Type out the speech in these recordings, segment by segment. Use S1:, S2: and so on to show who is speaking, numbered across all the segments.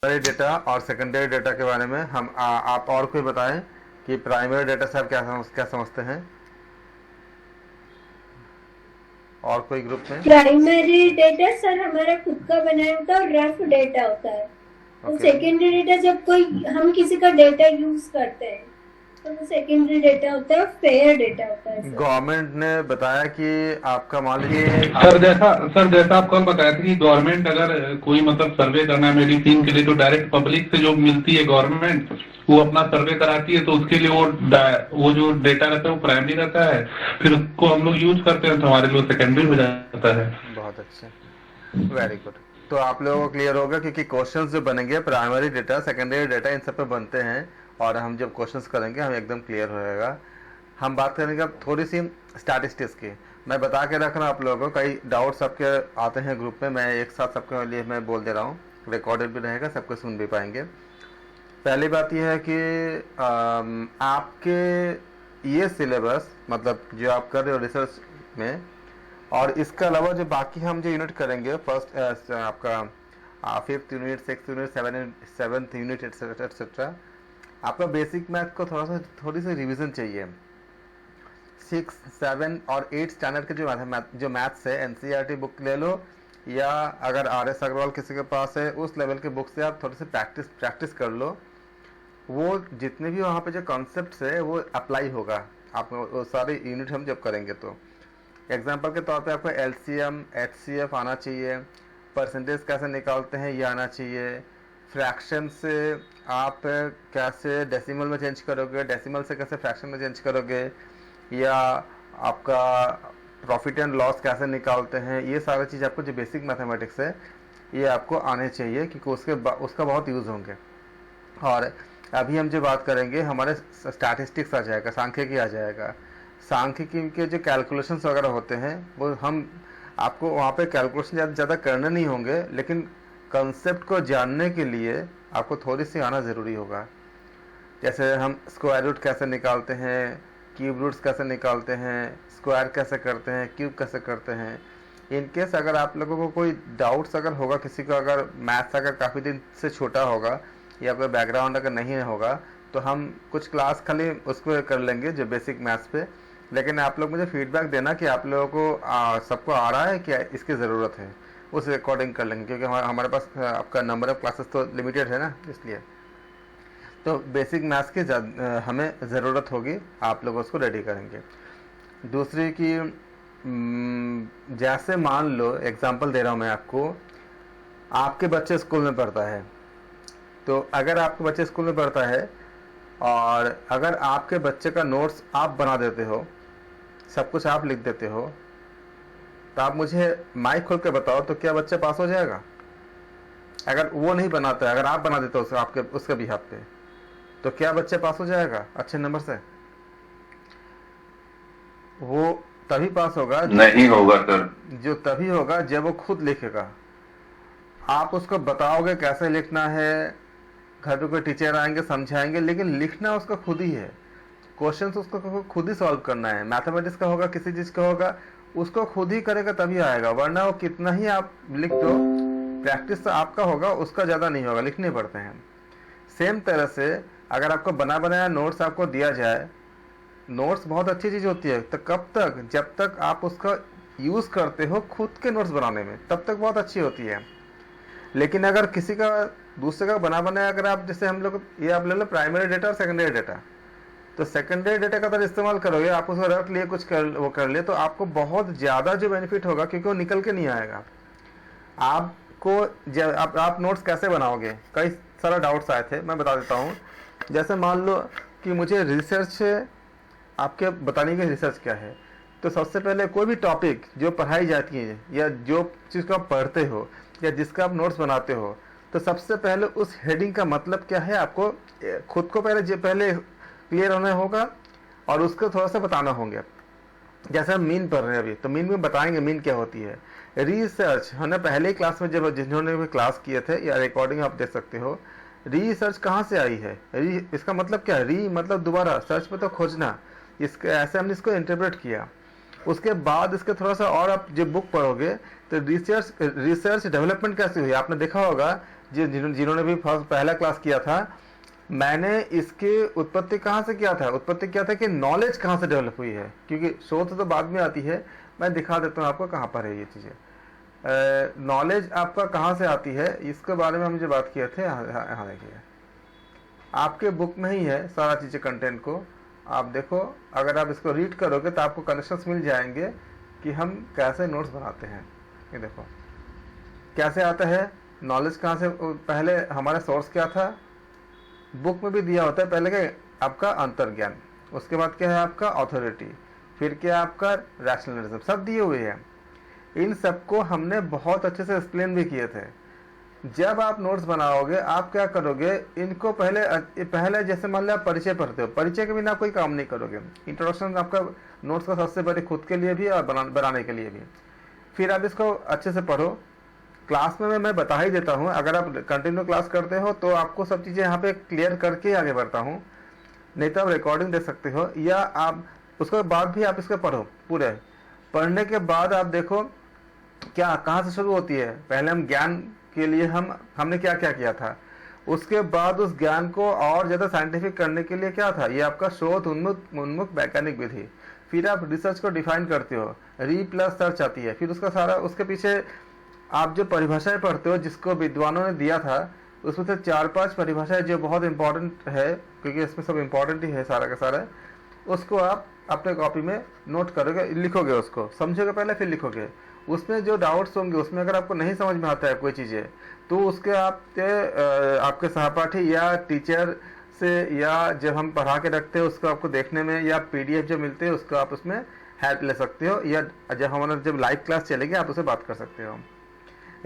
S1: Primary data और secondary data के बारे में हम आप और कोई बताएं कि प्राइमरी डेटा से आप क्या समझते हैं, और कोई ग्रुप में?
S2: प्राइमरी डेटा सर हमारा खुद का बनाया होता है और रफ डेटा होता है। तो
S1: ओके।
S2: सेकेंडरी डेटा जब कोई हम किसी का डेटा यूज करते हैं तो वो सेकेंडरी डेटा होता है, फेयर डेटा होता है।
S1: गवर्नमेंट ने बताया कि आपका मान लीजिए
S3: सर जैसा आप कल बताया था कि गवर्नमेंट अगर कोई मतलब सर्वे करना है मेडिसिन के लिए तो डायरेक्ट पब्लिक से जो मिलती है गवर्नमेंट वो अपना सर्वे कराती है, तो उसके लिए वो जो डेटा रहता है वो प्राइमरी रहता है, फिर उसको हम लोग यूज करते हैं तो हमारे लिए सेकेंडरी हो जाता है।
S1: बहुत अच्छे, वेरी गुड। तो आप लोगों को क्लियर होगा क्योंकि क्वेश्चंस जो बनेंगे प्राइमरी डेटा सेकेंडरी डेटा इन सब पे बनते हैं, और हम जब क्वेश्चंस करेंगे हम एकदम क्लियर होएगा। हम बात करेंगे अब थोड़ी सी स्टैटिस्टिक्स की। मैं बता के रख रहा हूँ आप लोगों को, कई डाउट्स आपके आते हैं ग्रुप में, मैं एक साथ सबके लिए मैं बोल दे रहा हूँ, रिकॉर्डेड भी रहेगा, सबको सुन भी पाएंगे। पहली बात यह है कि आपके ये सिलेबस मतलब जो आप कर रहे हो रिसर्च में, और इसके अलावा जो बाकी हम जो यूनिट करेंगे, फर्स्ट आपका fifth unit, six unit, seventh unit etcetera, आपका बेसिक मैथ को थोड़ी सी रिवीजन चाहिए। 6, 7 और 8 स्टैंडर्ड के जो मैथ्स है एनसीईआरटी बुक ले लो, या अगर RS अग्रवाल किसी के पास है उस लेवल के बुक से आप थोड़ी सी प्रैक्टिस कर लो। वो जितने भी वहाँ पे जो कॉन्सेप्ट्स है वो अप्लाई होगा आप वो सारे यूनिट हम जब करेंगे तो। एग्जाम्पल के तौर पे आपको LCM HCF आना चाहिए, परसेंटेज कैसे निकालते हैं ये आना चाहिए, फ्रैक्शन से आप कैसे डेसिमल में चेंज करोगे, डेसिमल से कैसे फ्रैक्शन में चेंज करोगे, या आपका प्रॉफिट एंड लॉस कैसे निकालते हैं, ये सारी चीज़ आपको जो बेसिक मैथमेटिक्स है ये आपको आने चाहिए क्योंकि उसका बहुत यूज़ होंगे। और अभी हम जो बात करेंगे हमारे स्टैटिस्टिक्स आ जाएगा, सांख्यिकी आ जाएगा। सांख्यिकी के जो कैलकुलेशंस वगैरह होते हैं वो हम आपको वहाँ पे कैलकुलेशन ज़्यादा करने नहीं होंगे, लेकिन कंसेप्ट को जानने के लिए आपको थोड़ी सी आना ज़रूरी होगा। जैसे हम स्क्वायर रूट कैसे निकालते हैं, क्यूब रूट्स कैसे निकालते हैं, स्क्वायर कैसे करते हैं, क्यूब कैसे करते हैं। इन केस अगर आप लोगों को कोई डाउट्स अगर होगा, किसी को अगर मैथ्स अगर काफ़ी दिन से छोटा होगा या कोई बैकग्राउंड अगर नहीं होगा, तो हम कुछ क्लास खाली उस पर कर लेंगे जो बेसिक मैथ्स पे। लेकिन आप लोग मुझे फीडबैक देना कि आप लोगों को सबको आ रहा है क्या, इसकी ज़रूरत है, उस अकॉर्डिंग कर लेंगे क्योंकि हमारे पास आपका नंबर ऑफ़ क्लासेस तो लिमिटेड है ना, इसलिए। तो बेसिक मैथ्स की हमें ज़रूरत होगी, आप लोग उसको रेडी करेंगे। दूसरी कि जैसे मान लो एग्जांपल दे रहा हूँ मैं आपको, आपके बच्चे स्कूल में पढ़ता है, तो अगर आपके बच्चे स्कूल में पढ़ता है और अगर आपके बच्चे का नोट्स आप बना देते हो, सब कुछ आप लिख देते हो, तो आप मुझे माइक खोल के बताओ तो क्या बच्चा पास हो जाएगा? अगर वो नहीं बनाता है, अगर आप बना देते हो आपके उसके बिहाफ पे, तो क्या बच्चे पास हो जाएगा अच्छे नंबर से? वो तभी पास होगा,
S3: नहीं होगा सर।
S1: जो तभी होगा जब वो खुद लिखेगा। आप उसको बताओगे कैसे लिखना है, घर पे कोई टीचर आएंगे समझाएंगे, लेकिन लिखना उसका खुद ही है। क्वेश्चंस उसको खुद ही सॉल्व करना है। मैथमेटिक्स का होगा, किसी चीज़ का होगा, उसको खुद ही करेगा तभी आएगा, वरना वो कितना ही आप लिख दो, प्रैक्टिस तो आपका होगा, उसका ज़्यादा नहीं होगा, लिखने पड़ते हैं। सेम तरह से अगर आपको बना बनाया नोट्स आपको दिया जाए, नोट्स बहुत अच्छी चीज़ होती है, तो कब तक? जब तक आप उसका यूज़ करते हो खुद के नोट्स बनाने में, तब तक बहुत अच्छी होती है। लेकिन अगर किसी का दूसरे का बना बनाया, अगर आप जैसे हम लोग ये आप ले लो प्राइमरी डेटा और सेकेंडरी डेटा, तो सेकेंडरी डेटा का अगर इस्तेमाल करोगे, आप उसको रख लिए कुछ वो कर लिए, तो आपको बहुत ज़्यादा जो बेनिफिट होगा, क्योंकि वो निकल के नहीं आएगा आपको। जब आप नोट्स कैसे बनाओगे, कई सारा डाउट्स आए थे, मैं बता देता हूँ। जैसे मान लो कि मुझे रिसर्च आपके बताने की रिसर्च क्या है, तो सबसे पहले कोई भी टॉपिक जो पढ़ाई जाती है या जो चीज़ को आप पढ़ते हो या जिसका आप नोट्स बनाते हो, तो सबसे पहले उस हेडिंग का मतलब क्या है आपको खुद को पहले क्लियर होना होगा, और उसको थोड़ा सा बताना होंगे। जैसे हम मीन पढ़ रहे हैं अभी, तो मीन में बताएंगे मीन क्या होती है। रिसर्च हमने पहले ही क्लास में जब जिन्होंने भी क्लास किए थे या रिकॉर्डिंग आप देख सकते हो, रिसर्च कहाँ से आई है, इसका मतलब क्या है? री मतलब दोबारा, सर्च में तो खोजना, इसके ऐसे हमने इसको इंटरप्रेट किया। उसके बाद इसके थोड़ा सा और आप जब बुक पढ़ोगे तो रिसर्च डेवलपमेंट कैसे हुई, आपने देखा होगा जिन्होंने भी पहला क्लास किया था, मैंने इसकी उत्पत्ति कहाँ से किया था? उत्पत्ति किया था कि नॉलेज कहाँ से डेवलप हुई है, क्योंकि शोध तो बाद में आती है। मैं दिखा देता हूँ आपको कहाँ पर है ये चीज़ें। नॉलेज आपका कहाँ से आती है, इसके बारे में हम जो बात किए थे, यहाँ देखिए आपके बुक में ही है सारा चीज़ें, कंटेंट को आप देखो। अगर आप इसको रीड करोगे तो आपको कनेक्शंस मिल जाएंगे कि हम कैसे नोट्स बनाते हैं। ये देखो कैसे आता है नॉलेज, कहाँ से। पहले हमारा सोर्स क्या था, बुक में भी दिया होता है। पहले क्या आपका अंतर्ज्ञान, उसके बाद क्या है आपका अथॉरिटी, फिर क्या आपका रैशनलिज्म, सब दिए हुए हैं। इन सबको हमने बहुत अच्छे से एक्सप्लेन भी किए थे। जब आप नोट्स बनाओगे आप क्या करोगे, इनको पहले जैसे मान लो आप परिचय पढ़ते हो, परिचय के बिना कोई काम नहीं करोगे। इंट्रोडक्शन आपका नोट्स का सबसे बड़े खुद के लिए भी और बनाने के लिए भी। फिर आप इसको अच्छे से पढ़ो। क्लास में मैं बता ही देता हूँ, अगर आप कंटिन्यू क्लास करते हो तो आपको सब चीज़ें यहाँ पे क्लियर करके आगे बढ़ता हूँ, नहीं तो आप रिकॉर्डिंग देख सकते हो, या आप उसके बाद भी आप इसको पढ़ो। पूरे पढ़ने के बाद आप देखो क्या कहाँ से शुरू होती है। पहले हम ज्ञान के लिए हमने क्या क्या किया था, उसके बाद उस ज्ञान को और ज़्यादा साइंटिफिक करने के लिए क्या था, ये आपका शोध उन्मुख वैज्ञानिक विधि। फिर आप रिसर्च को डिफाइन करते हो, री प्लस सर्च आती है। फिर उसका सारा, उसके पीछे आप जो परिभाषाएं पढ़ते हो जिसको विद्वानों ने दिया था, उसमें से 4-5 परिभाषाएं जो बहुत इंपॉर्टेंट है, क्योंकि इसमें सब इंपॉर्टेंट ही है सारा का सारा, उसको आप अपने कॉपी में नोट करोगे, लिखोगे, उसको समझोगे पहले फिर लिखोगे। उसमें जो डाउट्स होंगे, उसमें अगर आपको नहीं समझ में आता है कोई चीज़ें, तो उसके आपके सहपाठी या टीचर से, या जब हम पढ़ा के रखते हैं उसको आपको देखने में, या PDF जो मिलते हैं उसको आप उसमें हेल्प ले सकते हो, या जब लाइव क्लास चलेगी आप उससे बात कर सकते हो।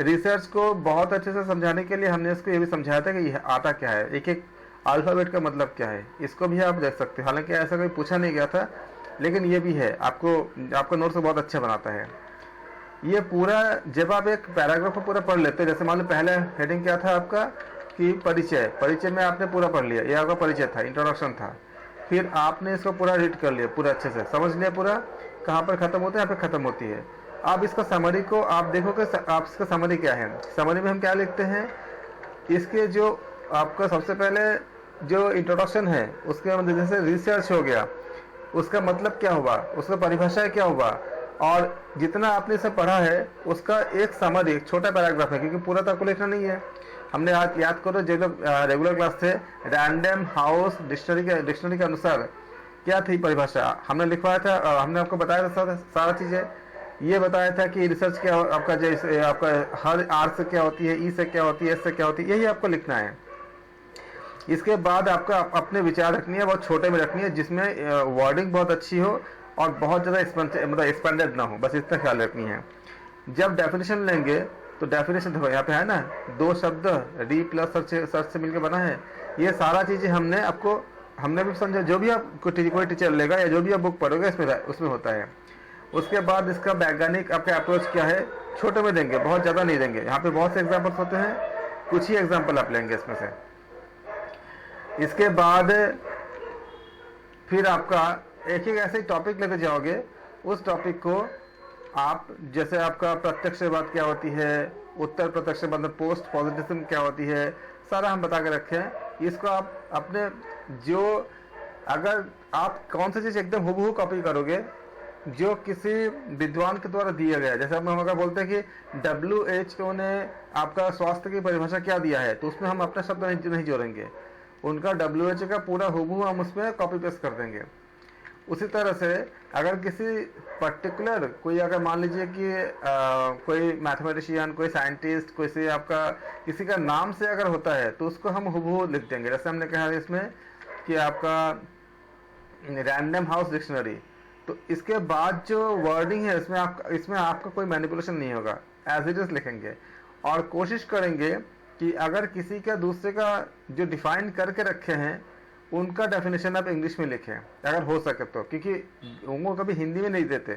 S1: रिसर्च को बहुत अच्छे से समझाने के लिए हमने इसको ये भी समझाया था कि आता क्या है, एक एक अल्फ़ाबेट का मतलब क्या है, इसको भी आप देख सकते हो। हालांकि ऐसा कोई पूछा नहीं गया था, लेकिन ये भी है, आपको नोट्स बहुत अच्छा बनाता है ये पूरा। जब आप एक पैराग्राफ को पूरा पढ़ लेते हो, जैसे मान लो पहले हेडिंग क्या था आपका कि परिचय में आपने पूरा पढ़ लिया, ये आपका परिचय था, इंट्रोडक्शन था। फिर आपने इसको पूरा रीड कर लिया, पूरा अच्छे से समझ लिया, पूरा कहाँ पर ख़त्म होता है, यहाँ पर ख़त्म होती है। अब इसका समरी को आप देखोगे, आप इसका समरी क्या है। समरी में हम क्या लिखते हैं, इसके जो आपका सबसे पहले जो इंट्रोडक्शन है, उसके मतलब जैसे रिसर्च हो गया, उसका मतलब क्या हुआ, उसका परिभाषा क्या हुआ, और जितना आपने इसे पढ़ा है उसका एक समरी, एक छोटा पैराग्राफ है, क्योंकि पूरा तो आपको लिखना नहीं है। हमने आज याद करो, जो लोग रेगुलर क्लास थे, रैंडम हाउस डिक्शनरी के अनुसार क्या थी परिभाषा, हमने लिखवाया था, हमने आपको बताया था सारा चीज़ें। ये बताया था कि रिसर्च क्या आपका, जैसे आपका हर आर से क्या होती है, ई से क्या होती है, एस से क्या होती है, यही आपको लिखना है। इसके बाद आपका अपने विचार रखनी है, बहुत छोटे में रखनी है, जिसमें वर्डिंग बहुत अच्छी हो और बहुत ज़्यादा एक्सपेंडेड ना हो, बस इतना ख्याल रखनी है। जब डेफिनेशन लेंगे तो डेफिनेशन देखो यहाँ पे है ना, 2 शब्द डी प्लस सर्च से मिलकर बना है। ये सारा चीज़ें हमने भी समझा, जो भी आप कोई टीचर लेगा या जो भी आप बुक पढ़ोगे उसमें होता है। उसके बाद इसका वैज्ञानिक आपका अप्रोच क्या है, छोटे में देंगे, बहुत ज़्यादा नहीं देंगे। यहाँ पे बहुत से एग्जाम्पल्स होते हैं, कुछ ही एग्जाम्पल आप लेंगे इसमें से। इसके बाद फिर आपका एक ऐसे टॉपिक लेते जाओगे, उस टॉपिक को आप, जैसे आपका प्रत्यक्षवाद क्या होती है, उत्तर प्रत्यक्षवाद मतलब पोस्ट पॉजिटिविज्म क्या होती है, सारा हम बता के रखे हैं। इसको आप अपने अगर आप कौन सी चीज़ एकदम हुबहू कॉपी करोगे जो किसी विद्वान के द्वारा दिया गया, जैसे हम अगर बोलते हैं कि WHO ने आपका स्वास्थ्य की परिभाषा क्या दिया है, तो उसमें हम अपना शब्द नहीं जोड़ेंगे, उनका WHO का पूरा हुबहू हम उसमें कॉपी पेस्ट कर देंगे। उसी तरह से अगर किसी पर्टिकुलर कोई, अगर मान लीजिए कि कोई मैथमेटिशियन, कोई साइंटिस्ट, किसी का नाम से अगर होता है, तो उसको हम हुबहू लिख देंगे। जैसे हमने कहा इसमें कि आपका रैंडम हाउस डिक्शनरी, तो इसके बाद जो वर्डिंग है इसमें आपका कोई मैनिपुलेशन नहीं होगा, एज इट इज लिखेंगे। और कोशिश करेंगे कि अगर किसी का दूसरे का जो डिफाइन करके रखे हैं उनका डेफिनेशन आप इंग्लिश में लिखें अगर हो सके तो, क्योंकि उनको कभी हिंदी में नहीं देते,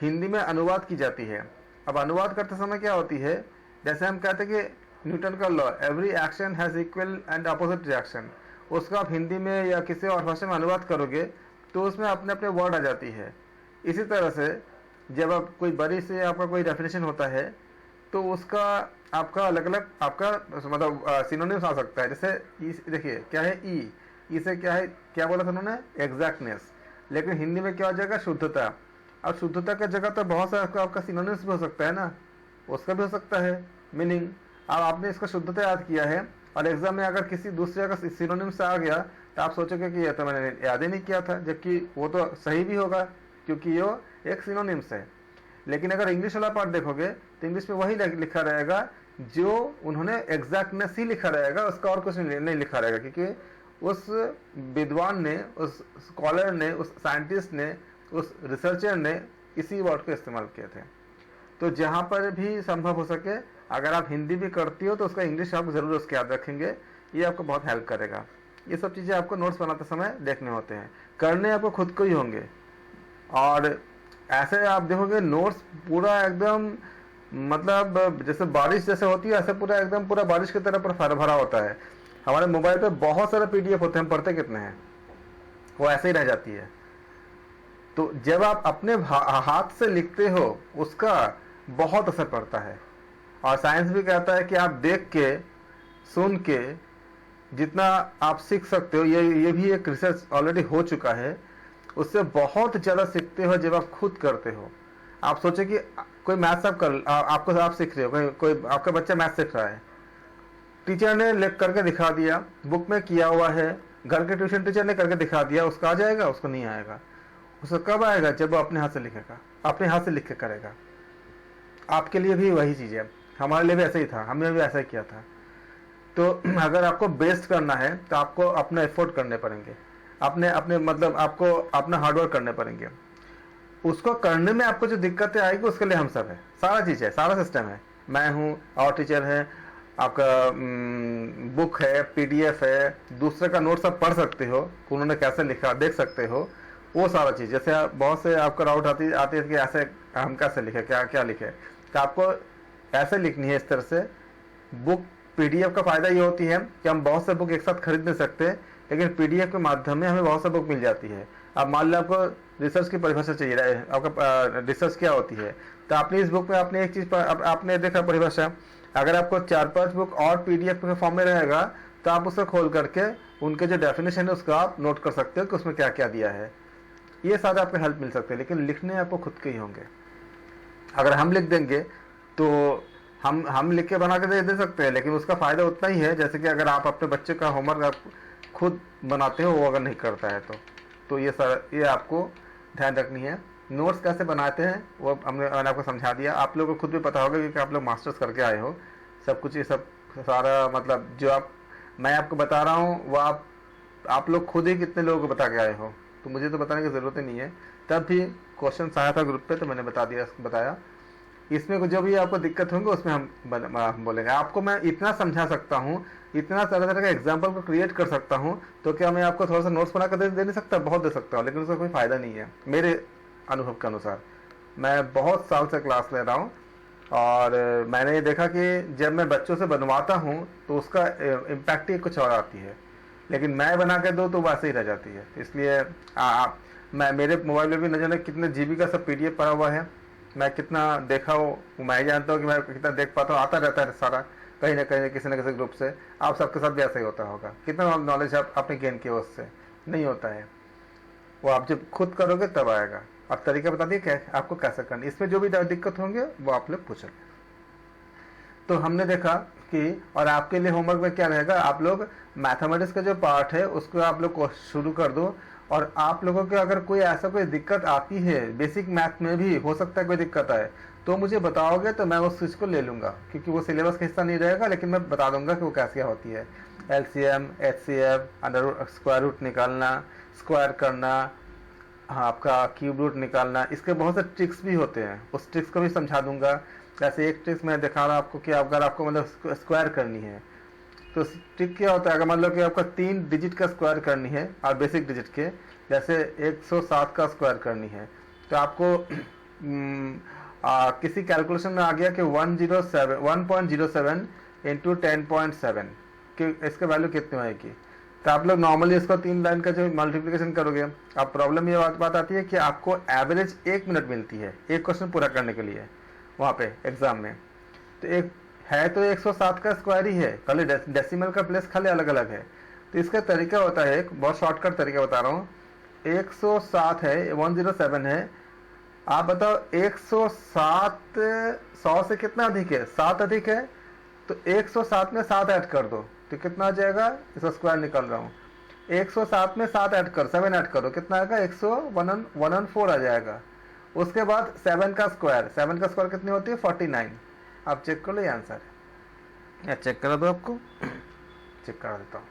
S1: हिंदी में अनुवाद की जाती है। अब अनुवाद करते समय क्या होती है, जैसे हम कहते हैं कि न्यूटन का law, every action has equal and opposite reaction, उसका आप हिंदी में या किसी और भाषा में अनुवाद करोगे तो उसमें अपने अपने वर्ड आ जाती है। इसी तरह से जब आप कोई बड़ी से आपका कोई डेफिनेशन होता है तो उसका आपका अलग अलग आपका मतलब सिनोनिम्स आ सकता है। जैसे देखिए क्या है ई से क्या है, क्या बोला था उन्होंने, एग्जैक्टनेस, लेकिन हिंदी में क्या हो जाएगा, शुद्धता। अब शुद्धता का जगह तो बहुत सारा आपका सिनोनिम्स भी हो सकता है ना, उसका भी हो सकता है मीनिंग। अब आपने इसका शुद्धता याद किया है और एग्जाम में अगर किसी दूसरे का सिनोनिम से आ गया तो आप सोचोगे कि ये तो मैंने याद ही नहीं किया था, जबकि वो तो सही भी होगा क्योंकि ये एक सिनोनिम्स है। लेकिन अगर इंग्लिश वाला पार्ट देखोगे तो इंग्लिश में वही लिखा रहेगा जो उन्होंने एग्जैक्टनेस ही लिखा रहेगा, उसका और कुछ नहीं लिखा रहेगा, क्योंकि उस विद्वान ने, उस स्कॉलर ने, उस साइंटिस्ट ने, उस रिसर्चर ने इसी वर्ड को इस्तेमाल किए थे। तो जहाँ पर भी संभव हो सके अगर आप हिंदी भी करती हो तो उसका इंग्लिश आप जरूर उसके याद रखेंगे, ये आपको बहुत हेल्प करेगा। ये सब चीज़ें आपको नोट्स बनाते समय देखने होते हैं, करने आपको खुद को ही होंगे। और ऐसे आप देखोगे नोट्स पूरा एकदम मतलब जैसे बारिश जैसे होती है, ऐसे पूरा एकदम पूरा बारिश की तरह पूरा भरा होता है। हमारे मोबाइल पे बहुत सारे PDF होते हैं, हम पढ़ते कितने हैं, वो ऐसे ही रह जाती है। तो जब आप अपने हाथ से लिखते हो उसका बहुत असर पड़ता है। और साइंस भी कहता है कि आप देख के सुन के जितना आप सीख सकते हो, ये भी एक रिसर्च ऑलरेडी हो चुका है, उससे बहुत ज़्यादा सीखते हो जब आप खुद करते हो। आप सोचे कि कोई मैथ्स आप सीख रहे हो, कोई आपका बच्चा मैथ्स सीख रहा है, टीचर ने लिख करके दिखा दिया, बुक में किया हुआ है, घर के ट्यूशन टीचर ने करके दिखा दिया, उसका आ जाएगा? उसको नहीं आएगा। उसको कब आएगा? जब वो अपने हाथ से लिखेगा, अपने हाथ से लिख के करेगा। आपके लिए भी वही चीज़ है, हमारे लिए भी ऐसा ही था, हमने भी ऐसा ही किया था। तो अगर आपको बेस्ट करना है तो आपको अपना एफर्ट करने पड़ेंगे, अपने मतलब आपको अपना हार्डवर्क करने पड़ेंगे। उसको करने में आपको जो दिक्कतें आएगी उसके लिए हम सब है, सारा चीज़ है, सारा सिस्टम है। मैं हूँ और टीचर है, आपका बुक है, PDF है, दूसरे का नोट्स आप पढ़ सकते हो, उन्होंने कैसे लिखा देख सकते हो, वो सारा चीज़। जैसे बहुत से आपका डाउट आती है कि ऐसे हम कैसे लिखे, क्या लिखे, तो आपको ऐसे लिखनी है इस तरह से। बुक PDF का फ़ायदा ये होती है कि हम बहुत से बुक एक साथ खरीद नहीं सकते, लेकिन PDF के माध्यम में हमें बहुत से बुक मिल जाती है। अब मान लो आपको रिसर्च की परिभाषा चाहिए, आपका रिसर्च क्या होती है, तो आपने इस बुक में आपने एक चीज़ पर आपने देखा परिभाषा, अगर आपको 4-5 बुक और PDF के फॉर्म में रहेगा तो आप उसे खोल करके उनके जो डेफिनेशन है उसका आप नोट कर सकते हो कि उसमें क्या क्या दिया है। ये सारे आपको हेल्प मिल सकते हैं, लेकिन लिखने आपको खुद के ही होंगे। अगर हम लिख देंगे तो हम लिख के बना के दे सकते हैं, लेकिन उसका फ़ायदा उतना ही है जैसे कि अगर आप अपने बच्चे का होमवर्क आप खुद बनाते हो, वो अगर नहीं करता है तो ये आपको ध्यान रखनी है। नोट्स कैसे बनाते हैं वो मैंने आपको समझा दिया। आप लोगों को खुद भी पता होगा क्योंकि आप लोग मास्टर्स करके आए हो, सब कुछ ये सब सारा मतलब जो मैं आपको बता रहा हूँ वो आप लोग खुद ही कितने लोगों को बता के आए हो, तो मुझे तो बताने की ज़रूरत ही नहीं है। तब भी क्वेश्चन आया था ग्रुप पे तो मैंने बताया। इसमें जो भी आपको दिक्कत होंगे उसमें हम बोलेंगे। आपको मैं इतना समझा सकता हूँ, इतना तरह तरह का एग्जाम्पल को क्रिएट कर सकता हूँ, तो क्या मैं आपको थोड़ा सा नोट्स बना कर दे नहीं सकता? बहुत दे सकता हूँ, लेकिन उसका कोई फ़ायदा नहीं है मेरे अनुभव के अनुसार। मैं बहुत साल से क्लास ले रहा हूँ और मैंने ये देखा कि जब मैं बच्चों से बनवाता हूँ तो उसका इम्पैक्ट ही कुछ और आती है, लेकिन मैं बना के दूँ तो वैसे ही रह जाती है। इसलिए मैं मेरे मोबाइल में भी न जाने कितने GB का सब PDF पड़ा हुआ है, मैं कितना देखा हो मैं जानता हूँ कि मैं कितना देख पाता हूँ, आता रहता है सारा कहीं ना कहीं किसी न किसी ग्रुप से। आप सबके साथ भी ऐसा ही होता होगा, कितना नॉलेज आपने गेन किया उससे नहीं होता है, वो आप जब खुद करोगे तब आएगा। अब तरीका बता दिए क्या आपको कैसे करना, इसमें जो भी दिक्कत होंगे वो आप लोग पूछोगे। तो हमने देखा कि और आपके लिए होमवर्क में क्या रहेगा, आप लोग मैथमेटिक्स का जो पार्ट है उसको आप लोग शुरू कर दो। और आप लोगों के अगर कोई ऐसा कोई दिक्कत आती है, बेसिक मैथ में भी हो सकता है कोई दिक्कत आए, तो मुझे बताओगे तो मैं उस चीज़ को ले लूँगा, क्योंकि वो सिलेबस का हिस्सा नहीं रहेगा, लेकिन मैं बता दूंगा कि वो कैसे होती है। LCM, HCF, under square root निकालना, स्क्वायर करना, हाँ आपका क्यूब रूट निकालना, इसके बहुत से ट्रिक्स भी होते हैं, उस ट्रिक्स को भी समझा दूंगा। जैसे एक ट्रिक्स मैं दिखा रहा हूँ आपको कि अगर आपको मतलब स्क्वायर करनी है तो ट्रिक क्या होता है, अगर मान लो कि आपका 3 डिजिट का स्क्वायर करनी है और बेसिक डिजिट के, जैसे 107 का स्क्वायर करनी है, तो आपको किसी कैलकुलेशन में आ गया कि 1.07 इंटू 10.7 कि इसका वैल्यू कितनी आएगी। तो आप लोग नॉर्मली इसको 3 लाइन का जो मल्टीप्लिकेशन करोगे। अब प्रॉब्लम ये बात आती है कि आपको एवरेज 1 मिनट मिलती है एक क्वेश्चन पूरा करने के लिए वहाँ पे एग्जाम में। तो एक है तो 107 का स्क्वायर ही है, खाली डेसिमल का प्लेस खाली अलग अलग है। तो इसका तरीका होता है, एक बहुत शॉर्टकट तरीका बता रहा हूँ। 107 है, 107 है, आप बताओ 107 100 से कितना अधिक है? 7 अधिक है, तो 107 में 7 ऐड कर दो तो कितना आ जाएगा? इसका स्क्वायर निकाल रहा हूँ। 107 में 7 ऐड कर 7 ऐड करो, कितना आएगा? 114 आ जाएगा। उसके बाद 7 का स्क्वायर कितनी होती है? 49। आप चेक कर लो, ये आंसर है। या चेक करा दो, आपको चेक करा देता हूँ।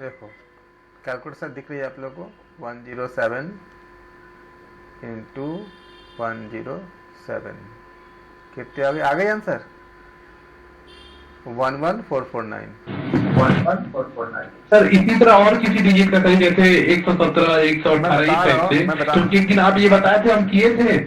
S1: देखो कैलकुलेटर दिख रही है आप लोगों को, 107 इंटू 107 कितने आ गए आंसर? 11449।
S3: सर इसी तरह और किसी डिजिट का कहीं जैसे 117 118 इस टाइप से, क्योंकि लेकिन आप ये बताए थे हम किए थे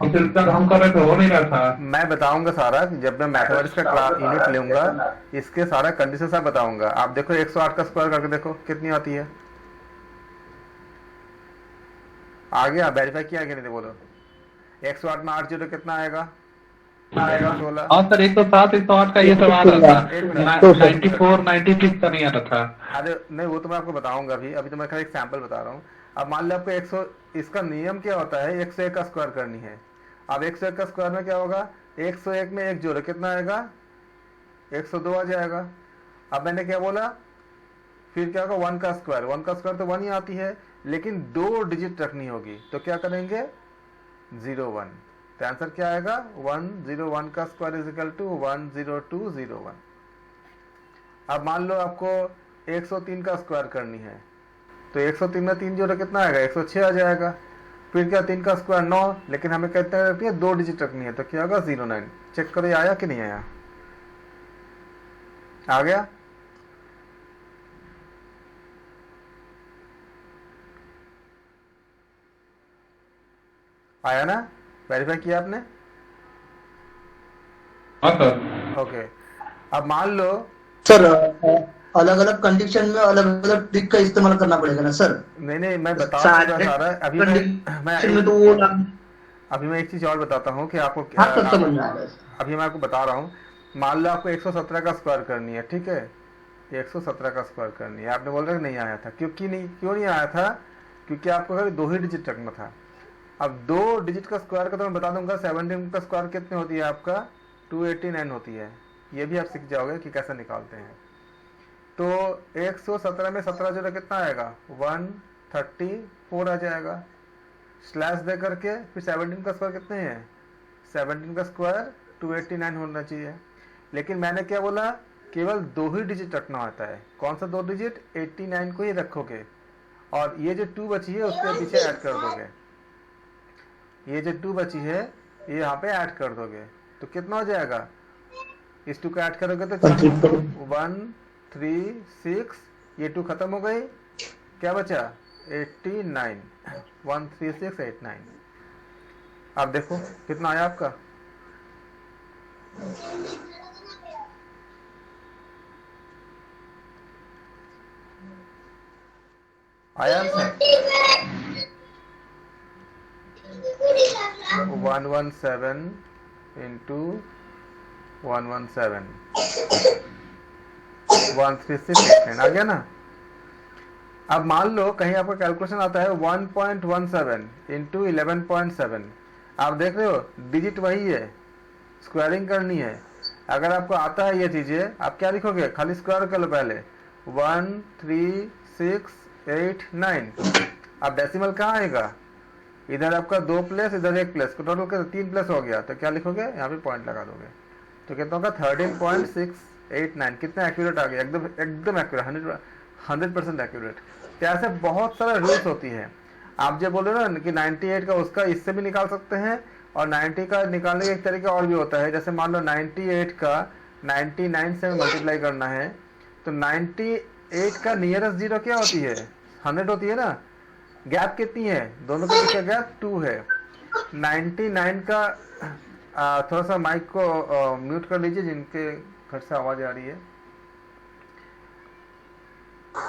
S3: और फिर तक हम कर रहे थे, हो नहीं रहा था।
S1: मैं बताऊंगा सारा, जब मैं मैथमेटिक्स का क्लास यूनिट लूंगा इसके सारा कंडीशन सब बताऊंगा। आप देखो 108 का स्क्वायर करके देखो कितनी आती है। आ गया? वेरीफाई किया कि नहीं? बोलो 108 में 8 जीरो कितना आएगा? 16।
S3: हाँ सर 107 108 का ये सब आ रहा था, 94 96 का नहीं आ रहा था।
S1: अरे नहीं, वो तो मैं आपको बताऊंगा अभी तो मैं खाली एक सैंपल बता रहा हूँ। अब मान लो आपको 100, इसका नियम क्या होता है? 101 का स्क्वायर करनी है। अब 101 का स्क्वायर में क्या होगा? 101 में 1 जोड़ो, कितना आएगा? 102 आ जाएगा। अब मैंने क्या बोला? फिर क्या होगा? 1 का स्क्वायर तो 1 ही आती है, लेकिन 2 डिजिट रखनी होगी, तो क्या करेंगे? 01। तो आंसर क्या आएगा? 101 का स्क्वायर इज इक्वल टू 10201। अब मान लो आपको 103 का स्क्वायर करनी है, तो 103 में 3 जोड़ो, कितना आएगा? 106 आ जाएगा। फिर क्या? 3 का स्क्वायर 9, लेकिन हमें कहते हैं 2 डिजिट रखनी है, तो क्या होगा? 09। चेक करो ये आया कि नहीं आया? आ गया? आया ना? वेरीफाई किया आपने?
S3: हाँ सर।
S1: ओके। अब मान लो
S4: सर अलग अलग कंडीशन में अलग अलग ट्रिक का इस्तेमाल करना पड़ेगा ना सर?
S1: नहीं मैं बता चुका सारा। अभी मैं एक चीज और बताता हूँ कि आपको अभी मैं आपको बता रहा हूँ। मान लो आपको 117 का स्क्वायर करनी है, ठीक है? 117 का स्क्वायर करनी है। आपने बोल रहे नहीं आया था, क्यों नहीं आया था? क्योंकि आपको खाली 2 ही डिजिट रखना था। अब 2 डिजिट का स्क्वायर का तो मैं बता दूंगा। 17 का स्क्वायर कितनी होती है आपका? 289 होती है। ये भी आप सीख जाओगे कि कैसे निकालते हैं। तो 117 में 17 जोड़ा कितना आएगा? 134 आ जाएगा। स्लैश दे करके फिर 17 का स्क्वायर कितने हैं? 17 का स्क्वायर 289 होना चाहिए। लेकिन मैंने क्या बोला? केवल 2 ही डिजिट रखना होता है। कौन सा 2 डिजिट? 89 को ही रखोगे, और ये जो 2 बची है उसके पीछे ऐड कर दोगे। ये जो 2 बची है ये यहाँ पे ऐड कर दोगे, तो कितना हो जाएगा? इस 2 का ऐड करोगे तो 136, ये 2 खत्म हो गई, क्या बचा? 89। 13689। अब देखो कितना आया आपका? आया आंसर? 117 इंटू 117 13689 आ गया ना? अब मान लो कहीं आपका कैलकुलेशन आता है 1.17 इंटू 11.7। आप देख रहे हो डिजिट वही है, स्क्वायरिंग करनी है। अगर आपको आता है ये चीजें, आप क्या लिखोगे? खाली स्क्वायर कर लो पहले। 13689। अब डेसिमल कहाँ आएगा? इधर आपका 2 प्लेस, इधर 1 प्लेस, टोटल का 3 प्लेस हो गया, तो क्या लिखोगे? यहाँ पे पॉइंट लगा दोगे, तो कितना होगा? 13.689। कितना एक्यूरेट आ गया? एकदम एक्यूरेट, 100% एक्यूरेट। तो ऐसे बहुत सारे रूल्स होती है। आप जो बोल रहे हो ना कि 98 का उसका इससे भी निकाल सकते हैं, और 90 का निकालने का एक तरीका और भी होता है। जैसे मान लो 98 का 99 से मल्टीप्लाई करना है, तो 98 का नियरेस्ट जीरो क्या होती है? 100 होती है ना? गैप कितनी है? दोनों के बीच का गैप 2 है। 99 का थोड़ा सा माइक को म्यूट कर लीजिए, जिनके घर से आवाज आ रही है।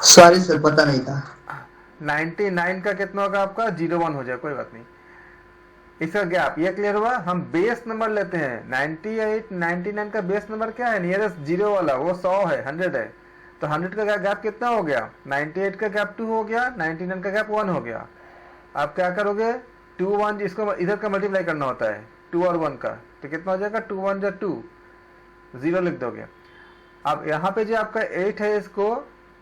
S4: सॉरी सर, पता नहीं था।
S1: 99 का कितना होगा आपका 01 हो जाए, कोई बात नहीं। इसका गैप ये क्लियर हुआ। हम बेस नंबर लेते हैं, 98 99 का बेस नंबर क्या है, नियरेस्ट जीरो वाला, वो 100 है, 100 है। तो 100 का गैप कितना हो गया, 98 का गैप 2 हो गया, 99 का गैप 1 हो गया। आप क्या करोगे, 2 1 इसको इधर का मल्टीप्लाई करना होता है 2 और 1 का, तो कितना हो जाएगा 2 1 2, 0 लिख दोगे। अब यहाँ पे जो आपका 8 है,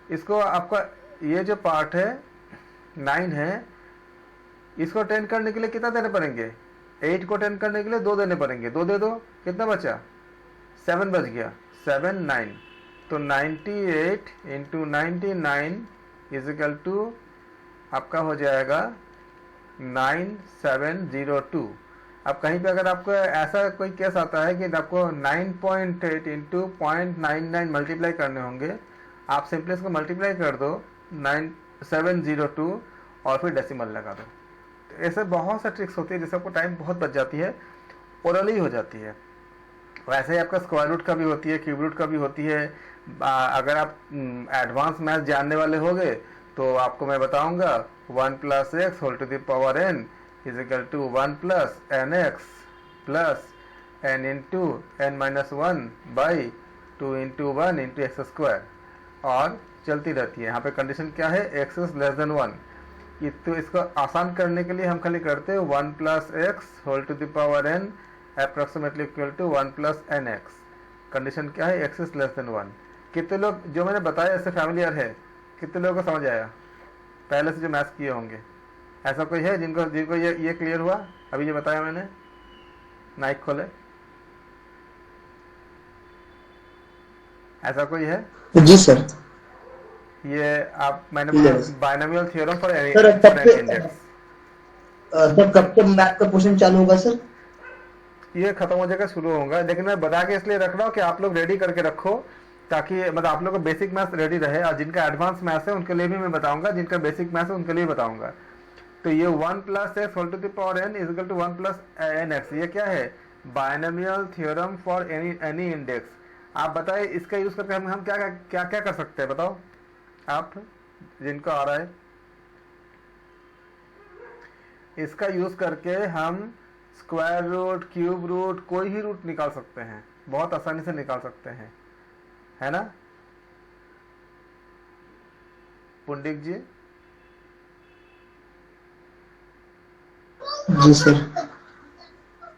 S1: इसको आपका ये जो पार्ट है 9 है, इसको 10 करने के लिए कितना देने पड़ेंगे, 8 को 10 करने के लिए 2 देने पड़ेंगे, 2 दे दो, कितना बचा 7 बच गया, 7 9। तो 98 इंटू 99 इज इक्वल टू आपका हो जाएगा 9702। अब कहीं पे अगर आपको ऐसा कोई केस आता है कि आपको 9.8 इंटू 0.99 मल्टीप्लाई करने होंगे, आप सिंपली इसको मल्टीप्लाई कर दो 9702 और फिर डेसिमल लगा दो। तो ऐसे बहुत सा ट्रिक्स होती है जिससे आपको टाइम बहुत बच जाती है, ओरली हो जाती है। वैसे ही आपका स्क्वायर रूट का भी होती है, क्यूब रूट का भी होती है। अगर आप एडवांस मैथ जानने वाले होंगे तो आपको मैं बताऊंगा 1 + x whole to the power n is equal to 1 + nx plus n into n - 1 by 2 into 1 into x square, और चलती रहती है। यहाँ पे कंडीशन क्या है, x इज लेस देन 1। तो इसको आसान करने के लिए हम खाली करते हैं 1 + x whole to the power n approximately equal to 1 + nx। Condition क्या है, x इज लेस देन 1। कितने लोग जो मैंने बताया इससे फैमिलियर है, कितने लोगों को समझ आया पहले से जो मैथ्स किए होंगे? ऐसा कोई है जिनको जिनको ये क्लियर हुआ अभी जो बताया मैंने? माइक खोले, ऐसा कोई है?
S4: जी सर।
S1: ये आप मैंने
S4: Yes.
S1: Binomial theorem for any
S4: sir
S1: index.
S4: Sir कब से मैथ का क्वेश्चन चालू होगा सर?
S1: ये खत्म हो जाएगा, शुरू होगा, लेकिन मैं बता के इसलिए रख रहा हूँ कि आप लोग रेडी करके रखो, ताकि मतलब आप लोग को बेसिक मैथ्स रेडी रहे। और जिनका एडवांस मैथ्स है उनके लिए भी मैं बताऊंगा, जिनका बेसिक मैथ्स है उनके लिए बताऊंगा। तो ये 1 + x whole to the power n is equal to 1 + nx, ये क्या है, binomial theorem for any index. आप बताइए इसका यूज करके हम क्या क्या क्या कर सकते हैं, बताओ आप जिनको आ रहा है। इसका यूज करके हम स्क्वायर रूट, क्यूब रूट, कोई भी रूट निकाल सकते हैं, बहुत आसानी से निकाल सकते हैं, है ना पुंडिक जी?
S4: जी सर।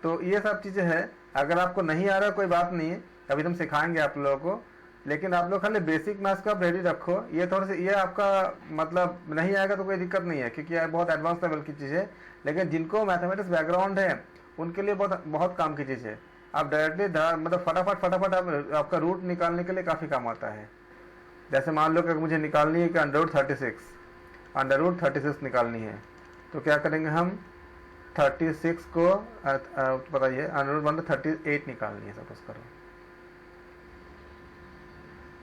S1: तो ये सब चीजें हैं। अगर आपको नहीं आ रहा कोई बात नहीं है, अभी हम सिखाएंगे आप लोगों को, लेकिन आप लोग खाली बेसिक मैथ्स को आप रेडी रखो। ये थोड़ी सी ये आपका मतलब नहीं आएगा तो कोई दिक्कत नहीं है, क्योंकि ये बहुत एडवांस लेवल की चीज़ है। लेकिन जिनको मैथमेटिक्स बैकग्राउंड है उनके लिए बहुत बहुत काम की चीज़ है। आप डायरेक्टली मतलब फटाफट आपका रूट निकालने के लिए काफ़ी काम आता है। जैसे मान लो कि मुझे निकालनी है कि √36 निकालनी है, तो क्या करेंगे हम 36 को बताइए √38 निकालनी है सपोज करो,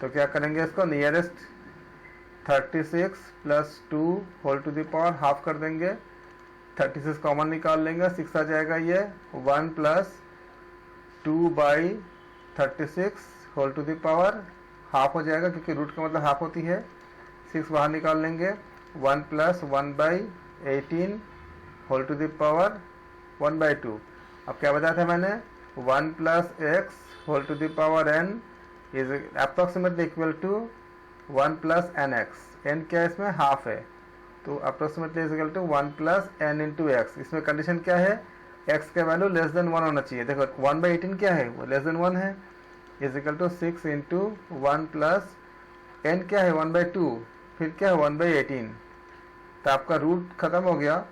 S1: तो क्या करेंगे, इसको nearest 36 + 2 whole to the power half कर देंगे, 36 कॉमन निकाल लेंगे, 6 आ जाएगा। ये 1 + 2/36 whole to the power half हो जाएगा, क्योंकि रूट का मतलब हाफ होती है। 6 बाहर निकाल लेंगे, 1 + 1/18 होल टू द पावर 1/2। अब क्या बताया था मैंने, 1 + x whole to the power n is approximately equal to 1 + nx। n क्या है इसमें, हाफ है, तो approximately is equal to 1 + n into x. इसमें कंडीशन क्या है, x का वैल्यू लेस देन 1 होना चाहिए। देखो 1/18 क्या है, वो लेस देन 1 है, is equal to 6 into 1 + n क्या है 1/2, फिर क्या है 1/18। तो आपका रूट खत्म हो गया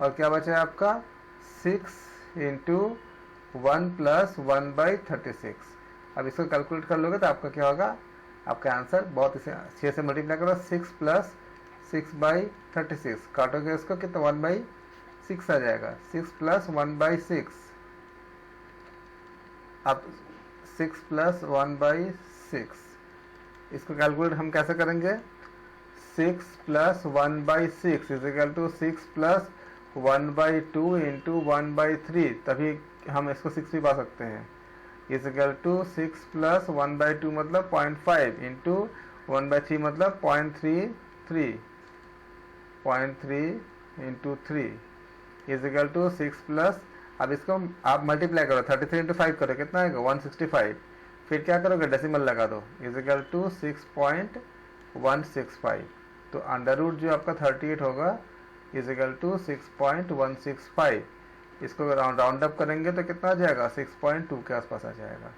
S1: और क्या बचा है आपका 6 इंटू 1 + 1/36। अब इसको कैलकुलेट कर लोगे तो आपका क्या होगा, आपका आंसर बहुत इसे 6 से मल्टीप्लाई करो, 6 + 6/36 काटोगे इसको कितना 1/6 आ जाएगा, 6 + 1/6। अब 6 + 1/6 इसको कैलकुलेट हम कैसे करेंगे, 6 + 1/6 इज इक्वल टू 6 + 1/2 इंटू 1/3, तभी हम इसको 6 भी पा सकते हैं। इज इक्वल टू 6 + 1/2 मतलब 0.5 इंटू 1/3 मतलब 0.33। 0.3 into 3 is equal to 6 plus, अब इसको आप मल्टीप्लाई करो, 33 इंटू 5 करो, कितना आएगा 165, फिर क्या करोगे डेसिमल लगा दो, इज इक्वल टू 6.165, तो अंडर रूट जो आपका 38 होगा इज इक्वल टू 6.165, इसको राउंड अप करेंगे तो कितना आ जाएगा 6.2 के आसपास आ जाएगा,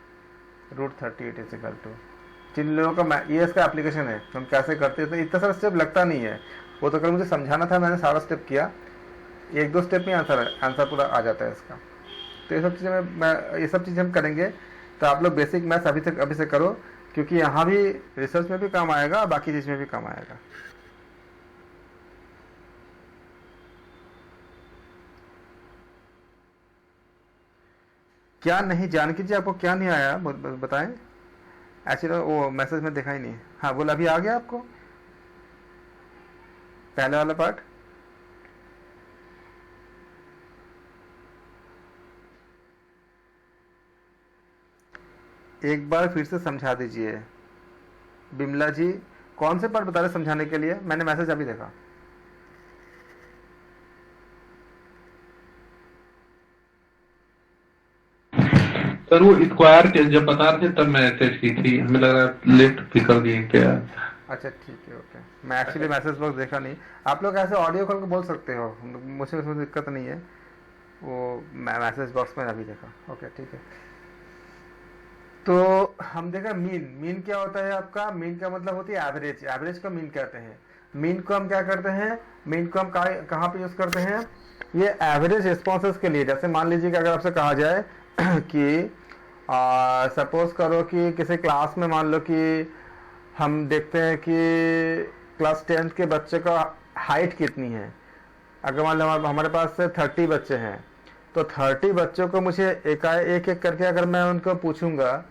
S1: रूट 38 इज इक्वल टू। जिन लोगों का ये इसका एप्लीकेशन है, हम कैसे करते हैं, तो इतना सारा स्टेप लगता नहीं है, वो तो कल मुझे समझाना था, मैंने सारा स्टेप किया, एक दो स्टेप में आंसर पूरा आ जाता है इसका। तो ये सब चीज़ें ये सब चीज़ें हम करेंगे, तो आप लोग बेसिक मैथ्स अभी से करो, क्योंकि यहाँ भी रिसर्च में भी काम आएगा, बाकी चीज़ में भी काम आएगा। क्या नहीं जान कीजिए, आपको क्या नहीं आया बताएं, एक्चुअली वो मैसेज में देखा ही नहीं। हाँ बोल, अभी आ गया आपको पहले वाला पार्ट? एक बार फिर से समझा दीजिए बिमला जी, कौन से पार्ट बता रहे समझाने के लिए? मैंने मैसेज अभी देखा।
S3: सर वो स्क्वायर के जब बता रहे थे तब मैसेज की थी, हमें लगा लेफ्ट भी कर दिए क्या।
S1: अच्छा ठीक है, ओके। मैं एक्चुअली मैसेज बॉक्स देखा नहीं, आप लोग ऐसे ऑडियो कॉल को बोल सकते हो, मुझे उसमें दिक्कत नहीं है, वो मैं मैसेज बॉक्स में अभी देखा। ओके ठीक है, तो हम देखा मीन क्या होता है आपका? मीन का मतलब होती है एवरेज, एवरेज को मीन कहते हैं। मीन को हम क्या करते हैं, मीन को हम कहाँ पे यूज करते हैं? ये एवरेज रिस्पॉन्सेस के लिए। जैसे मान लीजिए कि अगर आपसे कहा जाए कि सपोज करो कि किसी क्लास में मान लो कि हम देखते हैं कि क्लास 10 के बच्चे का हाइट कितनी है, अगर मान लो हमारे पास से 30 बच्चे हैं, तो 30 बच्चों को मुझे एक एक करके अगर मैं उनको पूछूंगा,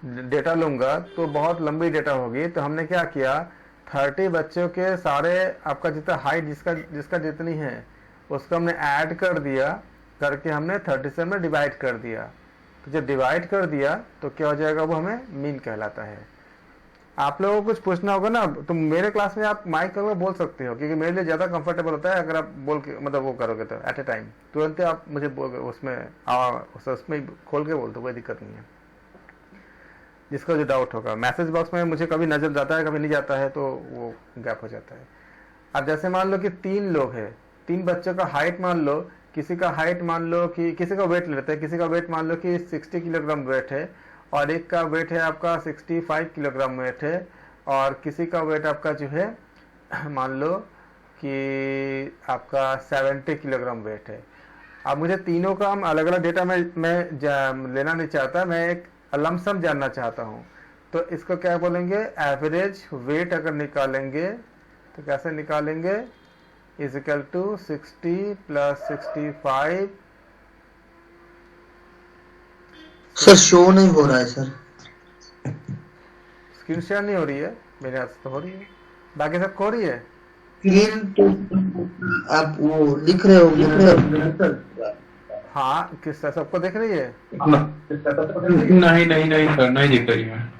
S1: डेटा लूंगा, तो बहुत लंबी डेटा होगी। तो हमने क्या किया, 30 बच्चों के सारे आपका जितना हाइट जिसका जितनी है उसको हमने ऐड कर दिया, करके हमने 30 से हमने डिवाइड कर दिया। तो जब डिवाइड कर दिया तो क्या हो जाएगा, वो हमें मीन कहलाता है। आप लोगों को कुछ पूछना होगा ना, तो मेरे क्लास में आप माइक करके बोल सकते हो, क्योंकि मेरे लिए ज़्यादा कंफर्टेबल होता है अगर आप बोल के मतलब वो करोगे तो एट ए टाइम तुरंत ही आप मुझे बोल उसमें खोल के बोल दो, कोई दिक्कत नहीं है। जिसका जो डाउट होगा, मैसेज बॉक्स में मुझे कभी नजर जाता है कभी नहीं जाता है, तो वो गैप हो जाता है। अब जैसे मान लो कि 3 लोग हैं, 3 बच्चों का हाइट मान लो, किसी का हाइट मान लो कि किसी का वेट लेते हैं, किसी का वेट मान लो कि 60 किलोग्राम वेट है, और एक का वेट है आपका 65 किलोग्राम वेट है, और किसी का वेट आपका जो है मान लो कि आपका 70 किलोग्राम वेट है। अब मुझे तीनों का हम अलग अलग डेटा मैं लेना नहीं चाहता, मैं एक लमसम जानना चाहता हूँ। तो इसको क्या बोलेंगे, एवरेज वेट अगर निकालेंगे तो कैसे निकालेंगे, is equal to 60 plus 65।
S4: Sir show नहीं हो रहा है सर,
S1: स्क्रीन शेयर नहीं हो रही है, मेरे हाथ से तो हो रही है, बाकी सब हो रही है।
S4: स्क्रीन तो आप वो लिख रहे हो
S1: हाँ किस सबको देख रही है?
S3: नहीं नहीं नहीं सर, नहीं दिख रही है।